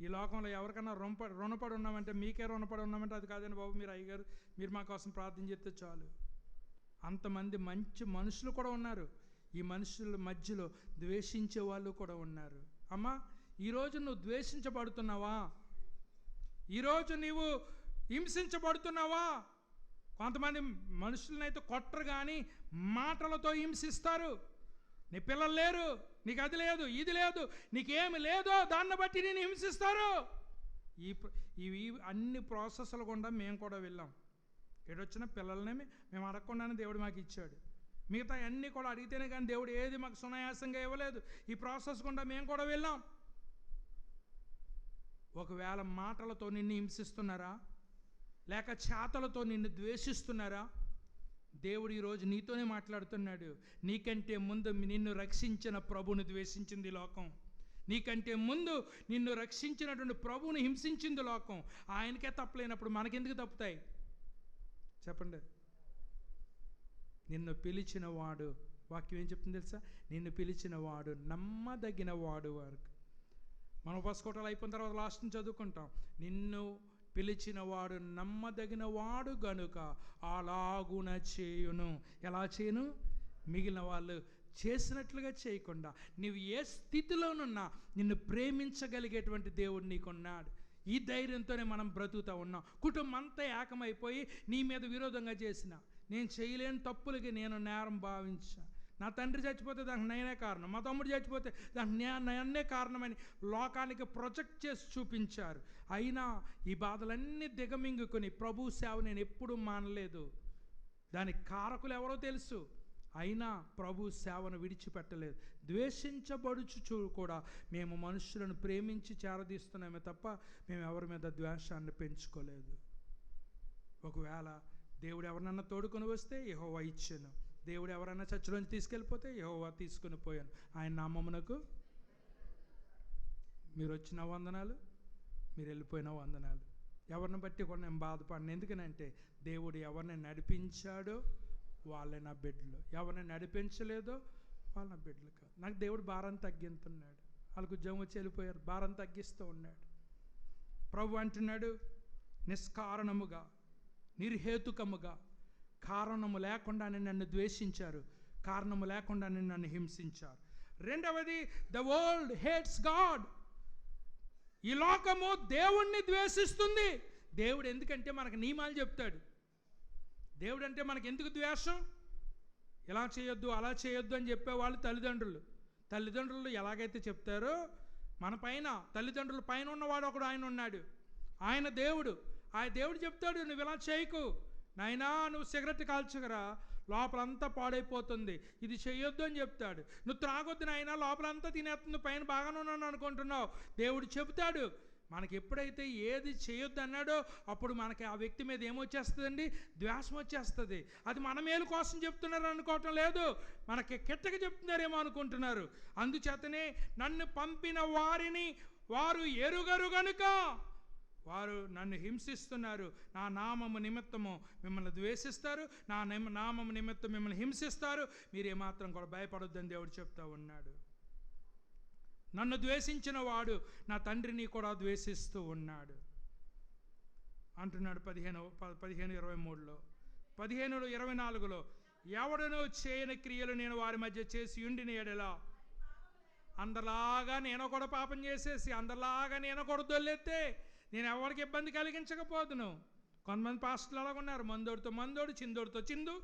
ఈ లోకంలో ఎవరికైనా రుణపడి ఉన్నామంటే, మీకే రుణపడి ఉన్నామంటే అది కాదండి బాబు, మీరు అయ్యగారు మీరు మా కోసం ప్రార్థన చేస్తే చాలు. అంతమంది మంచి మనుషులు కూడా ఉన్నారు. ఈ మనుషుల మధ్యలో ద్వేషించే వాళ్ళు కూడా ఉన్నారు. అమ్మా, ఈరోజు నువ్వు ద్వేషించబడుతున్నావా? ఈరోజు నీవు హింసించబడుతున్నావా? కొంతమంది మనుషులనైతే కొట్టరు కానీ మాటలతో హింసిస్తారు. నీ పిల్లలు లేరు, నీకు అది లేదు, ఇది లేదు, నీకేమి లేదో దాన్ని బట్టి నేను హింసిస్తారు. ఇవి అన్ని ప్రాసెస్లు గుండా మేము కూడా వెళ్ళాం. ఏడొచ్చిన పిల్లల్ని మేము అడగకుండానే దేవుడు మాకు ఇచ్చాడు. మిగతా అన్నీ కూడా అడిగితేనే కానీ దేవుడు ఏది మాకు సునాయాసంగా ఇవ్వలేదు. ఈ ప్రాసెస్ గుండా మేము కూడా వెళ్ళాం. ఒకవేళ మాటలతో నిన్ను హింసిస్తున్నారా, లేక చేతలతో నిన్ను ద్వేషిస్తున్నారా? దేవుడు ఈరోజు నీతోనే మాట్లాడుతున్నాడు. నీకంటే ముందు నిన్ను రక్షించిన ప్రభువుని ద్వేషించింది లోకం. నీకంటే ముందు నిన్ను రక్షించినటువంటి ప్రభువుని హింసించింది లోకం. ఆయనకే తప్పలేనప్పుడు మనకెందుకు తప్పుతాయి చెప్పండి? నిన్ను పిలిచిన వాడు, వాక్యం ఏం చెప్తుంది తెలుసా? నిన్ను పిలిచిన వాడు నమ్మదగిన వాడు. వారికి మనం ఉపస్కోటాలు అయిపోయిన తర్వాత లాస్ట్ నుంచి చదువుకుంటాం. నిన్ను పిలిచిన వాడు నమ్మదగిన వాడు గనుక అలాగున చేయును. ఎలా చేయును? మిగిలిన వాళ్ళు చేసినట్లుగా చేయకుండా నీవు ఏ స్థితిలోనున్నా నిన్ను ప్రేమించగలిగేటువంటి దేవుడు నీకున్నాడు. ఈ ధైర్యంతోనే మనం బ్రతుకుతూ ఉన్నాం. కుటుంబం అంతా ఏకమైపోయి నీ మీద విరోధంగా చేసిన, నేను చేయలేని తప్పులకి నేను నేరం భావించా. నా తండ్రి చచ్చిపోతే దానికి నేనే కారణం, మా తమ్ముడు చచ్చిపోతే దానికి నేనే కారణమని లోకానికి ప్రొజెక్ట్ చేసి చూపించారు. అయినా ఈ బాధలన్నీ దిగమింగుకొని ప్రభు సేవ నేను ఎప్పుడూ మానలేదు. దానికి కారకులు ఎవరో తెలుసు, అయినా ప్రభు సేవను విడిచిపెట్టలేదు. ద్వేషించబడుచు కూడా మేము మనుషులను ప్రేమించి చేరదీస్తున్నామే తప్ప మేము ఎవరి మీద ద్వేషాన్ని పెంచుకోలేదు. ఒకవేళ దేవుడు ఎవరినన్నా తోడుకొని వస్తే యెహోవా ఇచ్చాను, దేవుడు ఎవరైనా చర్చిలోంచి తీసుకెళ్ళిపోతే యెహోవా తీసుకుని పోయాను. ఆయన నామమునకు మీరు వచ్చిన వందనాలు, మీరు వెళ్ళిపోయిన వందనాలు. ఎవరిని బట్టి కూడా నేను బాధపడను. ఎందుకనంటే దేవుడు ఎవరిని నడిపించాడో వాళ్ళే నా బిడ్డలు, ఎవరిని నడిపించలేదో వాళ్ళ నా బిడ్డలు కాదు. నాకు దేవుడు భారం తగ్గిస్తున్నాడు. వాళ్ళకు ఉద్యోగం వచ్చి వెళ్ళిపోయారు, భారం తగ్గిస్తూ ఉన్నాడు. ప్రభు అంటున్నాడు, నిష్కారణముగా నిర్హేతుకముగా కారణము లేకుండానే నన్ను ద్వేషించారు, కారణము లేకుండానే నన్ను హింసించారు. రెండవది, ద వరల్డ్ హేట్స్ గాడ్. ఈ లోకము దేవుణ్ణి ద్వేషిస్తుంది. దేవుడు ఎందుకంటే మనకు నియమాలు చెప్తాడు. దేవుడు అంటే మనకు ఎందుకు ద్వేషం? ఇలా చేయొద్దు అలా చేయొద్దు అని చెప్పేవాళ్ళు తల్లిదండ్రులు ఎలాగైతే చెప్తారో మన పైన, తల్లిదండ్రుల పైన ఉన్నవాడు ఒకడు ఆయన ఉన్నాడు, ఆయన దేవుడు. ఆ దేవుడు చెప్తాడు, నువ్వు ఇలా చేయకు నాయనా, నువ్వు సిగరెట్ కాల్చుకురా, లోపలంతా పాడైపోతుంది, ఇది చెయ్యొద్దు అని చెప్తాడు. నువ్వు త్రాగొద్దు నాయనా, లోపలంతా తినేస్తుంది, పైన బాగానే ఉన్నాను అనుకుంటున్నావు. దేవుడు చెబుతాడు. మనకి ఎప్పుడైతే ఏది చేయొద్దు అన్నాడో అప్పుడు మనకి ఆ వ్యక్తి మీద ఏమొచ్చేస్తుందండి? ద్వేషం వచ్చేస్తుంది. అది మన మేలు కోసం చెప్తున్నారు అనుకోవటం లేదు, మనకి కిట్టక చెప్తున్నారేమో అనుకుంటున్నారు. అందుచేతనే నన్ను పంపిన వారిని వారు ఎరుగరు గనుక వారు నన్ను హింసిస్తున్నారు. నా నామము నిమిత్తము మిమ్మల్ని ద్వేషిస్తారు, నా నామము నిమిత్తం మిమ్మల్ని హింసిస్తారు. మీరేమాత్రం కూడా భయపడొద్దని దేవుడు చెప్తా ఉన్నాడు. నన్ను ద్వేషించిన వాడు నా తండ్రిని కూడా ద్వేషిస్తూ ఉన్నాడు. అంటున్నాడు 15:23లో. 15:24లో ఎవడనూ చేయని క్రియలు నేను వారి మధ్య చేసి ఉండిన ఎడల, అందరిలాగా నేను కూడా పాపం చేసేసి అందరిలాగా నేను కూడా దొల్లెత్తే నేను ఎవరికి ఇబ్బంది కలిగించకపోదును. కొంతమంది పాస్టర్లు అలా ఉన్నారు, మందోడితో మందోడు, చిందోడితో చిందు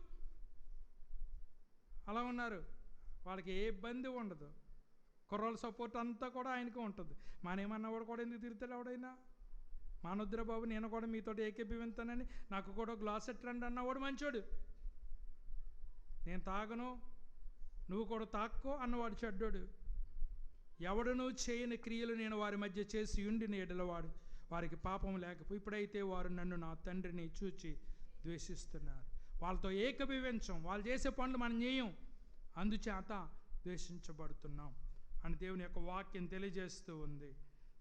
అలా ఉన్నారు. వాళ్ళకి ఏ ఇబ్బంది ఉండదు. కుర్రోళ్ళ సపోర్ట్ అంతా కూడా ఆయనకు ఉంటుంది. మానేమన్నవాడు కూడా ఎందుకు తిరుగుతాడు? ఎవడైనా మానొద్దురా బాబు, నేను కూడా మీతో ఏకీభవిస్తానని నాకు కూడా గ్లాస్ ఎట్టండి అన్నవాడు మంచోడు. నేను తాగను, నువ్వు కూడా తాక్కో అన్నవాడు చెడ్డోడు. ఎవడనూ చేయని క్రియలు నేను వారి మధ్య చేసి ఉండిన ఎడలవాడు వారికి పాపం లేకపోయి, ఇప్పుడైతే వారు నన్ను నా తండ్రిని చూచి ద్వేషిస్తున్నారు. వాళ్ళతో ఏకీభవించం, వాళ్ళు చేసే పనులు మనం చేయం, అందుచేత ద్వేషించబడుతున్నాం అని దేవుని యొక్క వాక్యం తెలియజేస్తూ ఉంది.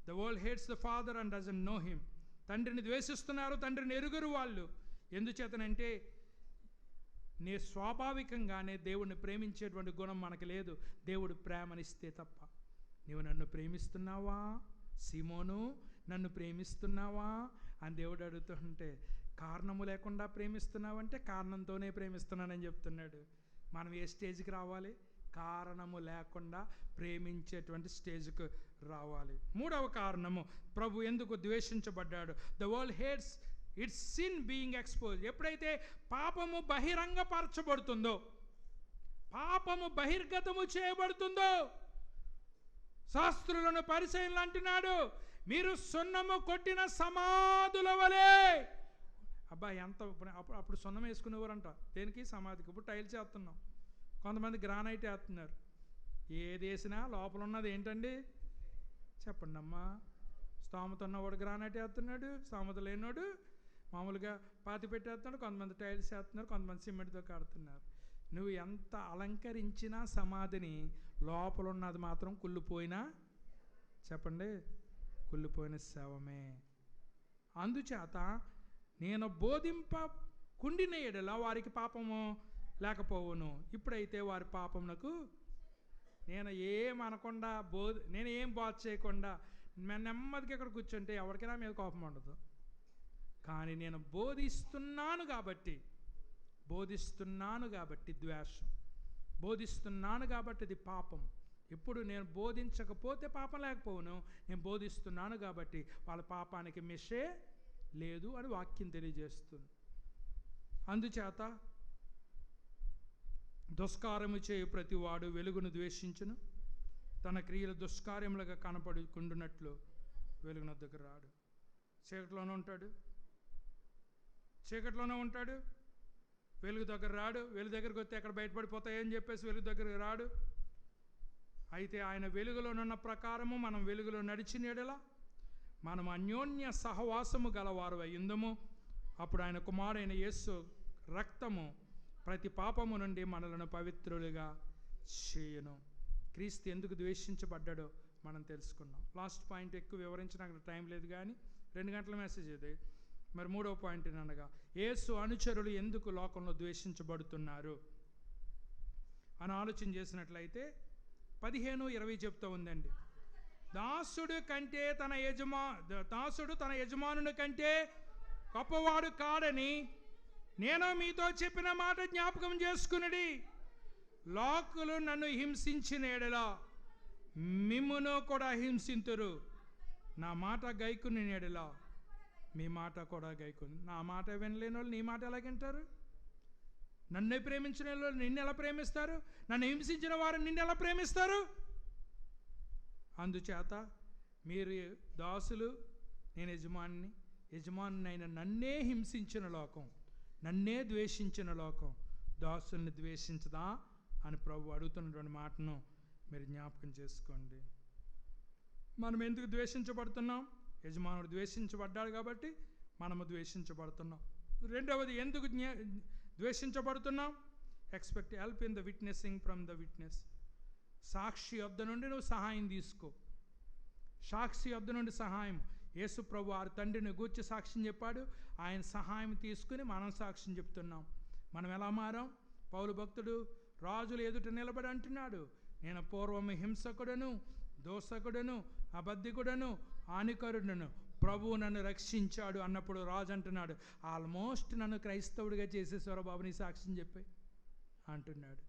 The world hates the father and doesn't know him. తండ్రిని ద్వేషిస్తున్నారు, తండ్రిని ఎరుగరు వాళ్ళు. ఎందుచేతనంటే స్వాభావికంగానే దేవుడిని ప్రేమించేటువంటి గుణం మనకు లేదు. దేవుడు ప్రేమనిస్తే తప్ప. నీవు నన్ను ప్రేమిస్తున్నావా సీమోను, నన్ను ప్రేమిస్తున్నావా అని దేవుడు అడుగుతుంటే, కారణము లేకుండా ప్రేమిస్తున్నావంటే కారణంతోనే ప్రేమిస్తున్నానని చెప్తున్నాడు. మనం ఏ స్టేజ్కి రావాలి? కారణము లేకుండా ప్రేమించేటువంటి స్టేజ్కి రావాలి. మూడవ కారణము, ప్రభు ఎందుకు ద్వేషించబడ్డాడు. The world hates its sin being expose. ఎప్పుడైతే పాపము బహిరంగపరచబడుతుందో, పాపము బహిర్గతము చేయబడుతుందో, శాస్త్రులను పరిచయలు అంటున్నాడు, మీరు సున్నము కొట్టిన సమాధుల వలె. అబ్బా ఎంత అప్పుడు సున్నం వేసుకునేవారంట. దేనికి? సమాధికి. ఇప్పుడు టైల్స్ వేస్తున్నాం, కొంతమంది గ్రానైట్ వేస్తున్నారు. ఏది వేసినా లోపల ఉన్నది ఏంటండి? చెప్పండి అమ్మా. స్తోమత ఉన్నవాడు గ్రానైట్ వేస్తున్నాడు, స్తోమత లేనివాడు మామూలుగా పాతి పెట్టేస్తున్నాడు. కొంతమంది టైల్స్ వేస్తున్నారు, కొంతమంది సిమెంట్తో కడుతున్నారు. నువ్వు ఎంత అలంకరించినా సమాధిని లోపల ఉన్నది మాత్రం కుళ్ళిపోయినా, చెప్పండి, కుళ్ళిపోయిన శవమే. అందుచేత నేను బోధింపకుండిన ఎడల వారికి పాపము లేకపోవును. ఇప్పుడైతే వారి పాపమునకు నేను ఏమనకుండా నేను ఏం బోధ చేయకుండా నెమ్మదిగా ఇక్కడ కూర్చుంటే ఎవరికైనా మీద కోపం ఉండదు. కానీ నేను బోధిస్తున్నాను కాబట్టి ద్వేషం, బోధిస్తున్నాను కాబట్టి ఇది పాపం. ఇప్పుడు నేను బోధించకపోతే పాపం లేకపోవును, నేను బోధిస్తున్నాను కాబట్టి వాళ్ళ పాపానికి మిషే లేదు అని వాక్యం తెలియజేస్తుంది. అందుచేత దుష్కార్యము చేయు ప్రతివాడు వెలుగును ద్వేషించును, తన క్రియలు దుష్కార్యములుగా కనపడుకుంటున్నట్లు వెలుగున దగ్గర రాడు. చీకట్లోనే ఉంటాడు, వెలుగు దగ్గర రాడు. వెలుగు దగ్గరికి వస్తే ఎక్కడ బయటపడిపోతాయని చెప్పేసి వెలుగు దగ్గరికి రాడు. అయితే ఆయన వెలుగులోనున్న ప్రకారము మనం వెలుగులో నడిచిన ఎడల మనం అన్యోన్య సహవాసము గలవారు అయ్యిందము. అప్పుడు ఆయన కుమారుడైన యేసు రక్తము ప్రతి పాపము నుండి మనలను పవిత్రులుగా చేయును. క్రీస్తు ఎందుకు ద్వేషించబడ్డాడో మనం తెలుసుకున్నాం. లాస్ట్ పాయింట్ ఎక్కువ వివరించడానికి టైం లేదు, కానీ 2 గంటల మెసేజ్ ఇది. మరి 3వ పాయింట్ అనగా యేసు అనుచరులు ఎందుకు లోకంలో ద్వేషించబడుతున్నారు అని ఆలోచన చేసినట్లయితే 15:20 చెప్తూ ఉందండి. దాసుడు తన యజమానుని కంటే గొప్పవాడు కాడని నేను మీతో చెప్పిన మాట జ్ఞాపకం చేసుకునడి. లోకులు నన్ను హింసించిన ఎడల మిమ్మును కూడా హింసింతురు. నా మాట గైకుని ఎడల మీ మాట కూడా గైకుని. నా మాట వినలేని వాళ్ళు నీ మాట ఎలా వింటారు? నన్ను ప్రేమించిన వాళ్ళు నిన్ను ఎలా ప్రేమిస్తారు? నన్ను హింసించిన వారు నిన్ను ఎలా ప్రేమిస్తారు? అందుచేత మీరు దాసులు, నేను యజమానినైన నన్నే హింసించిన లోకం, నన్నే ద్వేషించిన లోకం దాసుల్ని ద్వేషించదా అని ప్రభు అడుగుతున్నటువంటి మాటను మీరు జ్ఞాపకం చేసుకోండి. మనం ఎందుకు ద్వేషించబడుతున్నాం? యజమానుడు ద్వేషించబడ్డాడు కాబట్టి మనము ద్వేషించబడుతున్నాం. రెండవది, ఎందుకు ద్వేషించబడుతున్నాం? Expect help in the witnessing from the witness. సాక్షి యొద్ద నుండి నువ్వు సహాయం తీసుకో. సాక్షి యొద్ద నుండి సహాయం. యేసు ప్రభు వారి తండ్రిని గూర్చి సాక్ష్యం చెప్పాడు, ఆయన సహాయం తీసుకుని మనం సాక్ష్యం చెప్తున్నాం. మనం ఎలా మారాం? పౌలు భక్తుడు రాజులు ఎదుట నిలబడి అంటున్నాడు, నేను పూర్వము హింసకుడను, దోషకుడను, అబద్ధికుడను, హానికరుడను, ప్రభువు నన్ను రక్షించాడు అన్నప్పుడు రాజు అంటున్నాడు, ఆల్మోస్ట్ నన్ను క్రైస్తవుడిగా చేసేసారు బాబు నీ సాక్ష్యం చెప్పి అంటున్నాడు.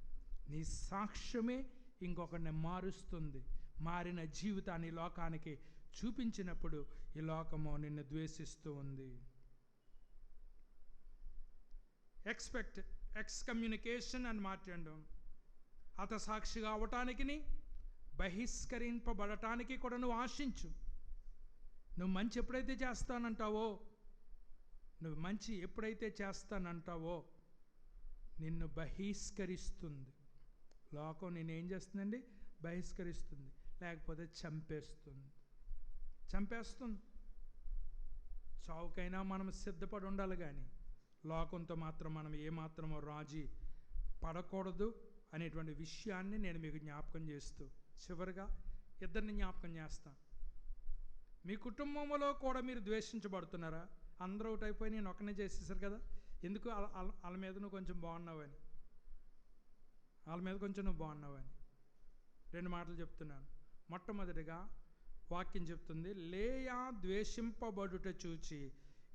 నీ సాక్ష్యమే ఇంకొకరిని మారుస్తుంది. మారిన జీవితాన్ని లోకానికి చూపించినప్పుడు ఈ లోకము నిన్ను ద్వేషిస్తూ ఉంది. ఎక్స్కమ్యూనికేషన్ అని మాట్లాడడం, హతసాక్షిగా అవటానికి, బహిష్కరింపబడటానికి కూడా నువ్వు ఆశించు. నువ్వు మంచి ఎప్పుడైతే చేస్తానంటావో నిన్ను బహిష్కరిస్తుంది లోకం. నేనేం చేస్తుందండి? బహిష్కరిస్తుంది, లేకపోతే చంపేస్తుంది. చావుకైనా మనం సిద్ధపడి ఉండాలి, కానీ లోకంతో మాత్రం మనం ఏమాత్రమో రాజీ పడకూడదు అనేటువంటి విషయాన్ని నేను మీకు జ్ఞాపకం చేస్తూ చివరిగా ఇద్దరిని జ్ఞాపకం చేస్తాను. మీ కుటుంబంలో కూడా మీరు ద్వేషించబడుతున్నారా? అందరూ ఒకటి అయిపోయి నేను ఒక్కనే చేసేసారు కదా, ఎందుకు? వాళ్ళ మీద నువ్వు కొంచెం బాగున్నావని, వాళ్ళ మీద కొంచెం నువ్వు బాగున్నావని. రెండు మాటలు చెప్తున్నాను. మొట్టమొదటిగా వాక్యం చెప్తుంది, లేయా ద్వేషింపబడుట చూచి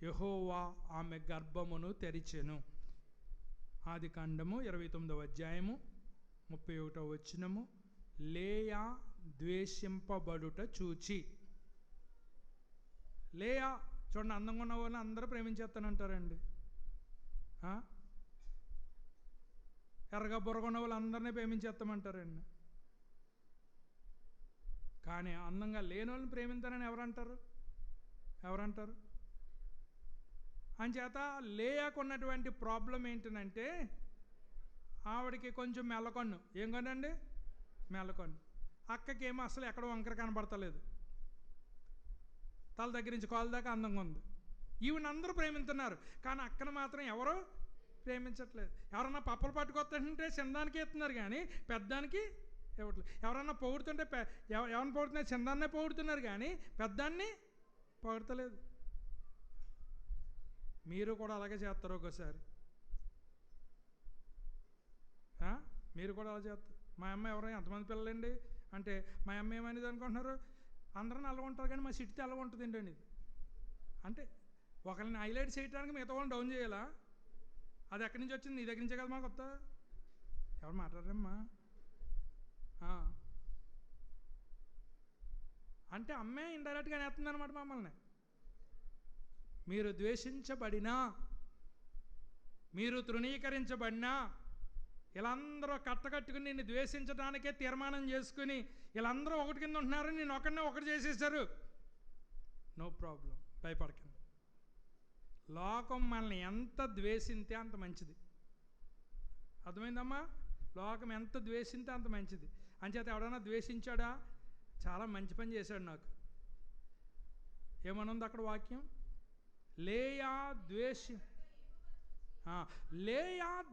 యెహోవా ఆమె గర్భమును తెరిచెను. ఆదికాండము 29వ అధ్యాయము 31వ వచనము. లేయా ద్వేషింపబడుట చూచి. లేయా చూడండి, అందంగా ఉన్న వాళ్ళని అందరూ ప్రేమించేస్తానంటారండి. ఎర్రగా బుర్రగొన్న వాళ్ళు అందరినీ ప్రేమించేస్తామంటారండి. కానీ అందంగా లేని వాళ్ళని ప్రేమించారని ఎవరంటారు? అంచేత లేయాకు ఉన్నటువంటి ప్రాబ్లం ఏంటంటే, ఆవిడకి కొంచెం మెల్లకొన్ను. ఏం కొనండి? మెల్లకొన్ను. అక్కకేమో అసలు ఎక్కడో వంకర కనబడతలేదు, తల దగ్గర నుంచి కాలు దాకా అందంగా ఉంది. ఈవిని అందరూ ప్రేమిస్తున్నారు, కానీ అక్కను మాత్రం ఎవరో ప్రేమించట్లేదు. ఎవరన్నా పప్పలు పట్టుకొస్తుంటే చిన్నదానికి ఎత్తున్నారు, కానీ పెద్దానికి ఇవ్వట్లేదు. ఎవరన్నా పొగుడుతుంటే ఎవరిని పొగుడుతున్నారు? చిన్నదాన్నే పొగుడుతున్నారు, కానీ పెద్దాన్ని పొగడతలేదు. మీరు కూడా అలాగే చేస్తారు ఒక్కోసారి. మీరు కూడా అలా చేస్తారు. మా అమ్మ ఎవరైనా ఎంతమంది పిల్లలండి అంటే, మా అమ్మ ఏమనేది అనుకుంటున్నారు? అందరూ అలాగ ఉంటారు, కానీ మా సిటీతో అలాగ ఉంటుంది ఏంటండి. అంటే ఒకరిని హైలైట్ చేయడానికి మిగతా వాళ్ళని డౌన్ చేయాలా? అది ఎక్కడి నుంచి వచ్చింది? నీ దగ్గర నుంచే కదా మా కొత్త. ఎవరు మాట్లాడరమ్మా? అంటే అమ్మే ఇండైరెక్ట్గా నేస్తుంది అనమాట మమ్మల్ని. మీరు ద్వేషించబడినా, మీరు తృణీకరించబడినా, వీళ్ళందరూ కట్టకట్టుకుని నిన్ను ద్వేషించడానికే తీర్మానం చేసుకుని వీళ్ళందరూ ఒకటి కింద ఉంటున్నారు, నేను ఒకటి చేసేసారు. నో ప్రాబ్లం, భయపడకండి. లోకం మనల్ని ఎంత ద్వేషింతే అంత మంచిది. అర్థమైందమ్మా? లోకం ఎంత ద్వేషింతే అంత మంచిది. అంచేత ఎవడన్నా ద్వేషించాడా? చాలా మంచి పని చేశాడు నాకు. ఏమనుంది అక్కడ వాక్యం? లేయా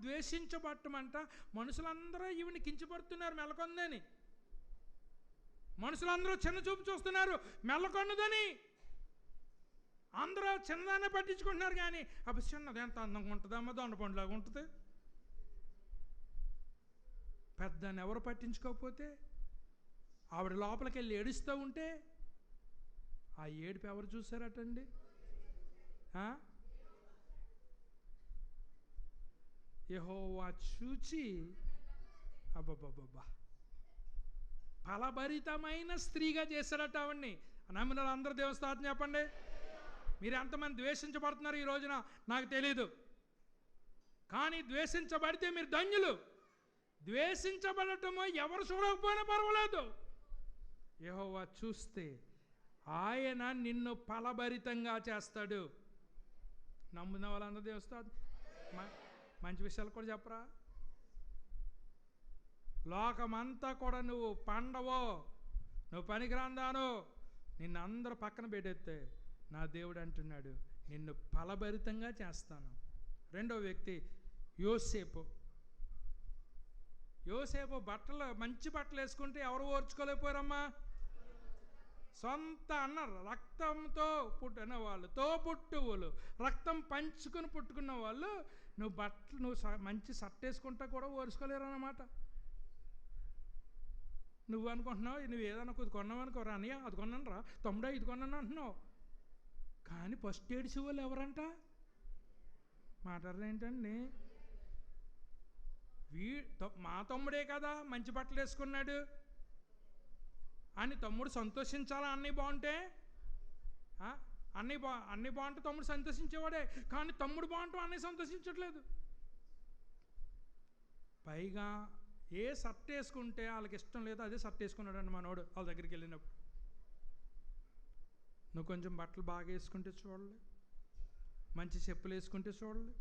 ద్వేషించబట్టమంట. మనుషులందరూ ఈవిని కించపడుతున్నారు మెల్లకొందని. మనుషులందరూ చిన్న చూపు చూస్తున్నారు మెల్లకొన్నదని. అందరూ చిన్నదాన్నే పట్టించుకుంటున్నారు, కానీ అప్పుడు చిన్నది ఎంత అందంగా ఉంటుందమ్మా, దొండపండులాగా ఉంటుంది. పెద్దాన్ని ఎవరు పట్టించుకోకపోతే, ఆవిడ లోపలికి వెళ్ళి ఏడుస్తూ ఉంటే ఆ ఏడుపు ఎవరు చూసారటండి? యెహోవా చూచి అబ్బబ్బబ్బా ఫలభరితమైన స్త్రీగా చేశారట ఆవిడ్ని. నమ్మిన అందరూ దేవస్థానం చెప్పండి. మీరు ఎంతమంది ద్వేషించబడుతున్నారు ఈ రోజున నాకు తెలీదు, కానీ ద్వేషించబడితే మీరు ధన్యులు. ద్వేషించబడటమో ఎవరు చూడకపోయినా పర్వాలేదు, యెహోవా చూస్తే ఆయన నిన్ను ఫలభరితంగా చేస్తాడు. నమ్మున్న వాళ్ళందరూ దేవస్థానం మంచి విషయాలు కూడా చెప్పరా? లోకమంతా కూడా నువ్వు పండవో, నువ్వు పనికిరాందాను, నిన్ను అందరూ పక్కన పెట్టేస్తే నా దేవుడు అంటున్నాడు నిన్ను ఫలభరితంగా చేస్తాను. రెండో వ్యక్తి యోసేపు. మంచి బట్టలు వేసుకుంటే ఎవరు ఓర్చుకోలేకపోయారమ్మా? సొంత అన్న రక్తంతో పుట్టిన వాళ్ళు, తోబుట్టువులు, రక్తం పంచుకుని పుట్టుకున్న వాళ్ళు నువ్వు మంచి షర్ట్ వేసుకుంటా కూడా ఓర్చుకోలేరు అన్నమాట. నువ్వు అనుకుంటున్నావు, నువ్వు ఏదన్నా కొద్ది కొన్నావు అనుకో, రా అన్నయ్య అది కొన్నాను రా, తమ్ముడా ఇది కొన్నాను అంటున్నావు. కానీ ఫస్ట్ ఏడిసే వాళ్ళు ఎవరంట? మాట్లాడరు ఏంటండి? మా తమ్ముడే కదా మంచి బట్టలు వేసుకున్నాడు అని తమ్ముడు సంతోషించాలా? అన్నీ బాగుంటే అన్నీ బాగుంటే తమ్ముడు సంతోషించేవాడే, కానీ తమ్ముడు బాగుంటాం అన్నీ సంతోషించట్లేదు. పైగా ఏ షర్ట్ వేసుకుంటే వాళ్ళకి ఇష్టం లేదో అదే షర్ట్ వేసుకున్నాడండి మనోడు వాళ్ళ దగ్గరికి వెళ్ళినప్పుడు. నువ్వు కొంచెం బట్టలు బాగా వేసుకుంటే చూడలే, మంచి చెప్పులు వేసుకుంటే చూడలే,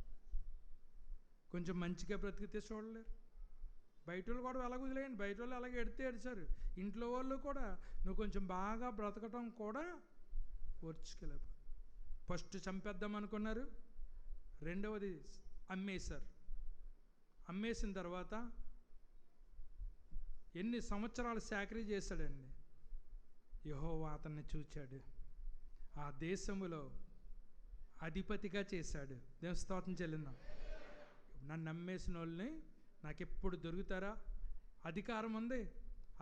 కొంచెం మంచిగా బ్రతికితే చూడలేరు. బయట వాళ్ళు కూడా అలాగ వదిలేయండి, బయట వాళ్ళు అలాగే ఏడిచారు. ఇంట్లో వాళ్ళు కూడా నువ్వు కొంచెం బాగా బ్రతకటం కూడా ఓర్చుకోలేవు. ఫస్ట్ చంపేద్దాం అనుకున్నారు, రెండవది అమ్మేశారు. అమ్మేసిన తర్వాత ఎన్ని సంవత్సరాలు సాక్రీ చేశాడండి. యెహోవా అతన్ని చూచాడు, ఆ దేశములో అధిపతిగా చేశాడు. దేవుని స్తోత్రం చెల్లిందాం. నన్ను నమ్మేసిన వాళ్ళని నాకు ఎప్పుడు దొరుకుతారా? అధికారం ఉంది,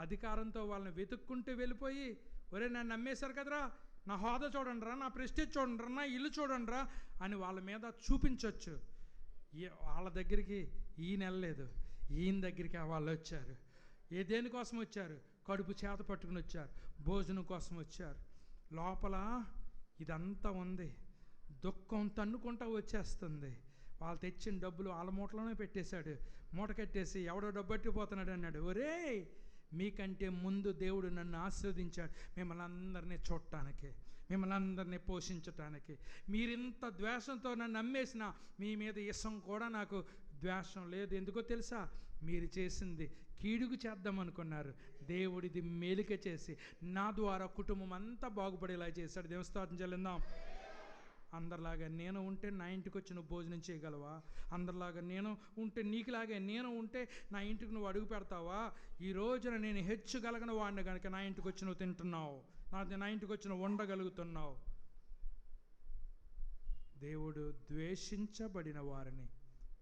అధికారంతో వాళ్ళని వెతుక్కుంటూ వెళ్ళిపోయి, ఒరే నన్ను నమ్మేశారు కదరా, నా హోదా చూడండి రా, నా ప్రెస్టేజ్ చూడండి రా, నా ఇల్లు చూడండి రా అని వాళ్ళ మీద చూపించవచ్చు. వాళ్ళ దగ్గరికి ఈయన వెళ్ళలేదు, ఈయన దగ్గరికి వాళ్ళు వచ్చారు. దేనికోసం వచ్చారు? కడుపు చేత పట్టుకుని వచ్చారు, భోజనం కోసం వచ్చారు. లోపల ఇదంతా ఉంది, దుఃఖం తన్నుకుంటా వచ్చేస్తుంది. వాళ్ళు తెచ్చిన డబ్బులు వాళ్ళ మూటలోనే పెట్టేశాడు. మూట కట్టేసి ఎవడో డబ్బు పట్టిపోతున్నాడు అన్నాడు. ఒరే మీకంటే ముందు దేవుడు నన్ను ఆశీర్వదించాడు మిమ్మల్ని అందరినీ చూడటానికి, మిమ్మల్ని అందరినీ పోషించటానికి. మీరింత ద్వేషంతో నన్ను నమ్మేసిన మీ మీద ఇష్టం కూడా నాకు ద్వేషం లేదు. ఎందుకో తెలుసా? మీరు చేసింది కీడుగు చేద్దాం అనుకున్నారు, దేవుడిది మేలుక చేసి నా ద్వారా కుటుంబం అంతా బాగుపడేలా చేశాడు. దేవుని స్తోత్రం చెల్లిద్దాం. అందరిలాగా నేను ఉంటే నా ఇంటికి వచ్చి నువ్వు భోజనం చేయగలవా? అందరిలాగా నేను ఉంటే, నీకులాగే నేను ఉంటే నా ఇంటికి నువ్వు అడుగు పెడతావా? ఈ రోజున నేను హెచ్చగలిగిన వాడిని కనుక నా ఇంటికి వచ్చి నువ్వు తింటున్నావు, నా ఇంటికి వచ్చి నువ్వు ఉండగలుగుతున్నావు. దేవుడు ద్వేషించబడిన వారిని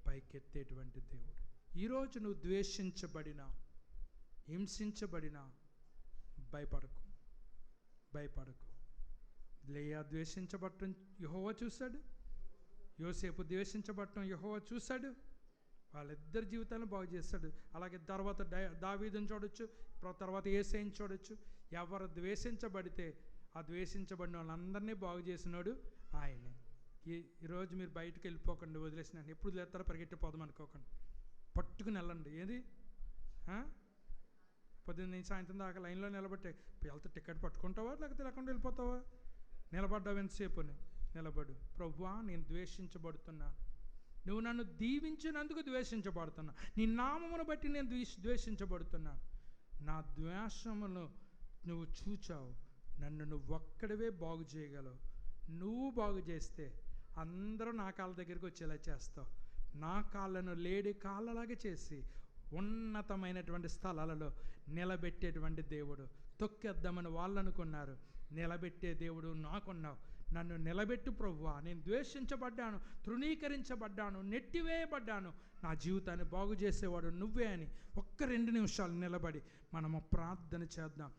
పైకెత్తేటువంటి దేవుడు. ఈరోజు నువ్వు ద్వేషించబడినా, హింసించబడినా భయపడకు, భయపడకు. లేయా ద్వేషించబడటం యెహోవా చూశాడు, యోసేపు ద్వేషించబడటం యెహోవా చూశాడు. వాళ్ళిద్దరి జీవితాలను బాగు చేశాడు. అలాగే తర్వాత దావీదుని చూడొచ్చు, తర్వాత యేసయ్యని చూడొచ్చు. ఎవరు ద్వేషించబడితే ఆ ద్వేషించబడిన వాళ్ళందరినీ బాగు చేసినాడు ఆయనే. ఈరోజు మీరు బయటకు వెళ్ళిపోకండి, వదిలేసినాను. ఎప్పుడు వదిలేస్తారో పరిగెట్టిపోదాం అనుకోకండి, పట్టుకుని వెళ్ళండి. ఏది పొద్దున్న సాయంత్రం దాకా లైన్లో నిలబట్టే వెళ్తే టికెట్ పట్టుకుంటావా లేకపోతే లేకుండా వెళ్ళిపోతావా? నిలబడ్డావు ఎంతసేపు? నిలబడు. ప్రభువా నేను ద్వేషించబడుతున్నాను, నువ్వు నన్ను దీవించినందుకు ద్వేషించబడుతున్నా, నీ నామమును బట్టి నేను ద్వేషించబడుతున్నాను. నా ద్వేషమును నువ్వు చూచావు, నన్ను నువ్వు ఒక్కడివే బాగు చేయగలవు. నువ్వు బాగు చేస్తే అందరూ నా కాళ్ళ దగ్గరికి వచ్చేలా చేస్తావు. నా కాళ్ళను లేడి కాళ్ళలాగా చేసి ఉన్నతమైనటువంటి స్థలాలలో నిలబెట్టేటువంటి దేవుడు. తొక్కేద్దామని వాళ్ళు అనుకున్నారు, నిలబెట్టే దేవుడు నాకున్నావు. నన్ను నిలబెట్టు ప్రభువా, నేను ద్వేషించబడ్డాను, తృణీకరించబడ్డాను, నెట్టివేయబడ్డాను, నా జీవితాన్ని బాగు చేసేవాడు నువ్వే అని 1-2 నిమిషాలు నిలబడి మనము ప్రార్థన చేద్దాం.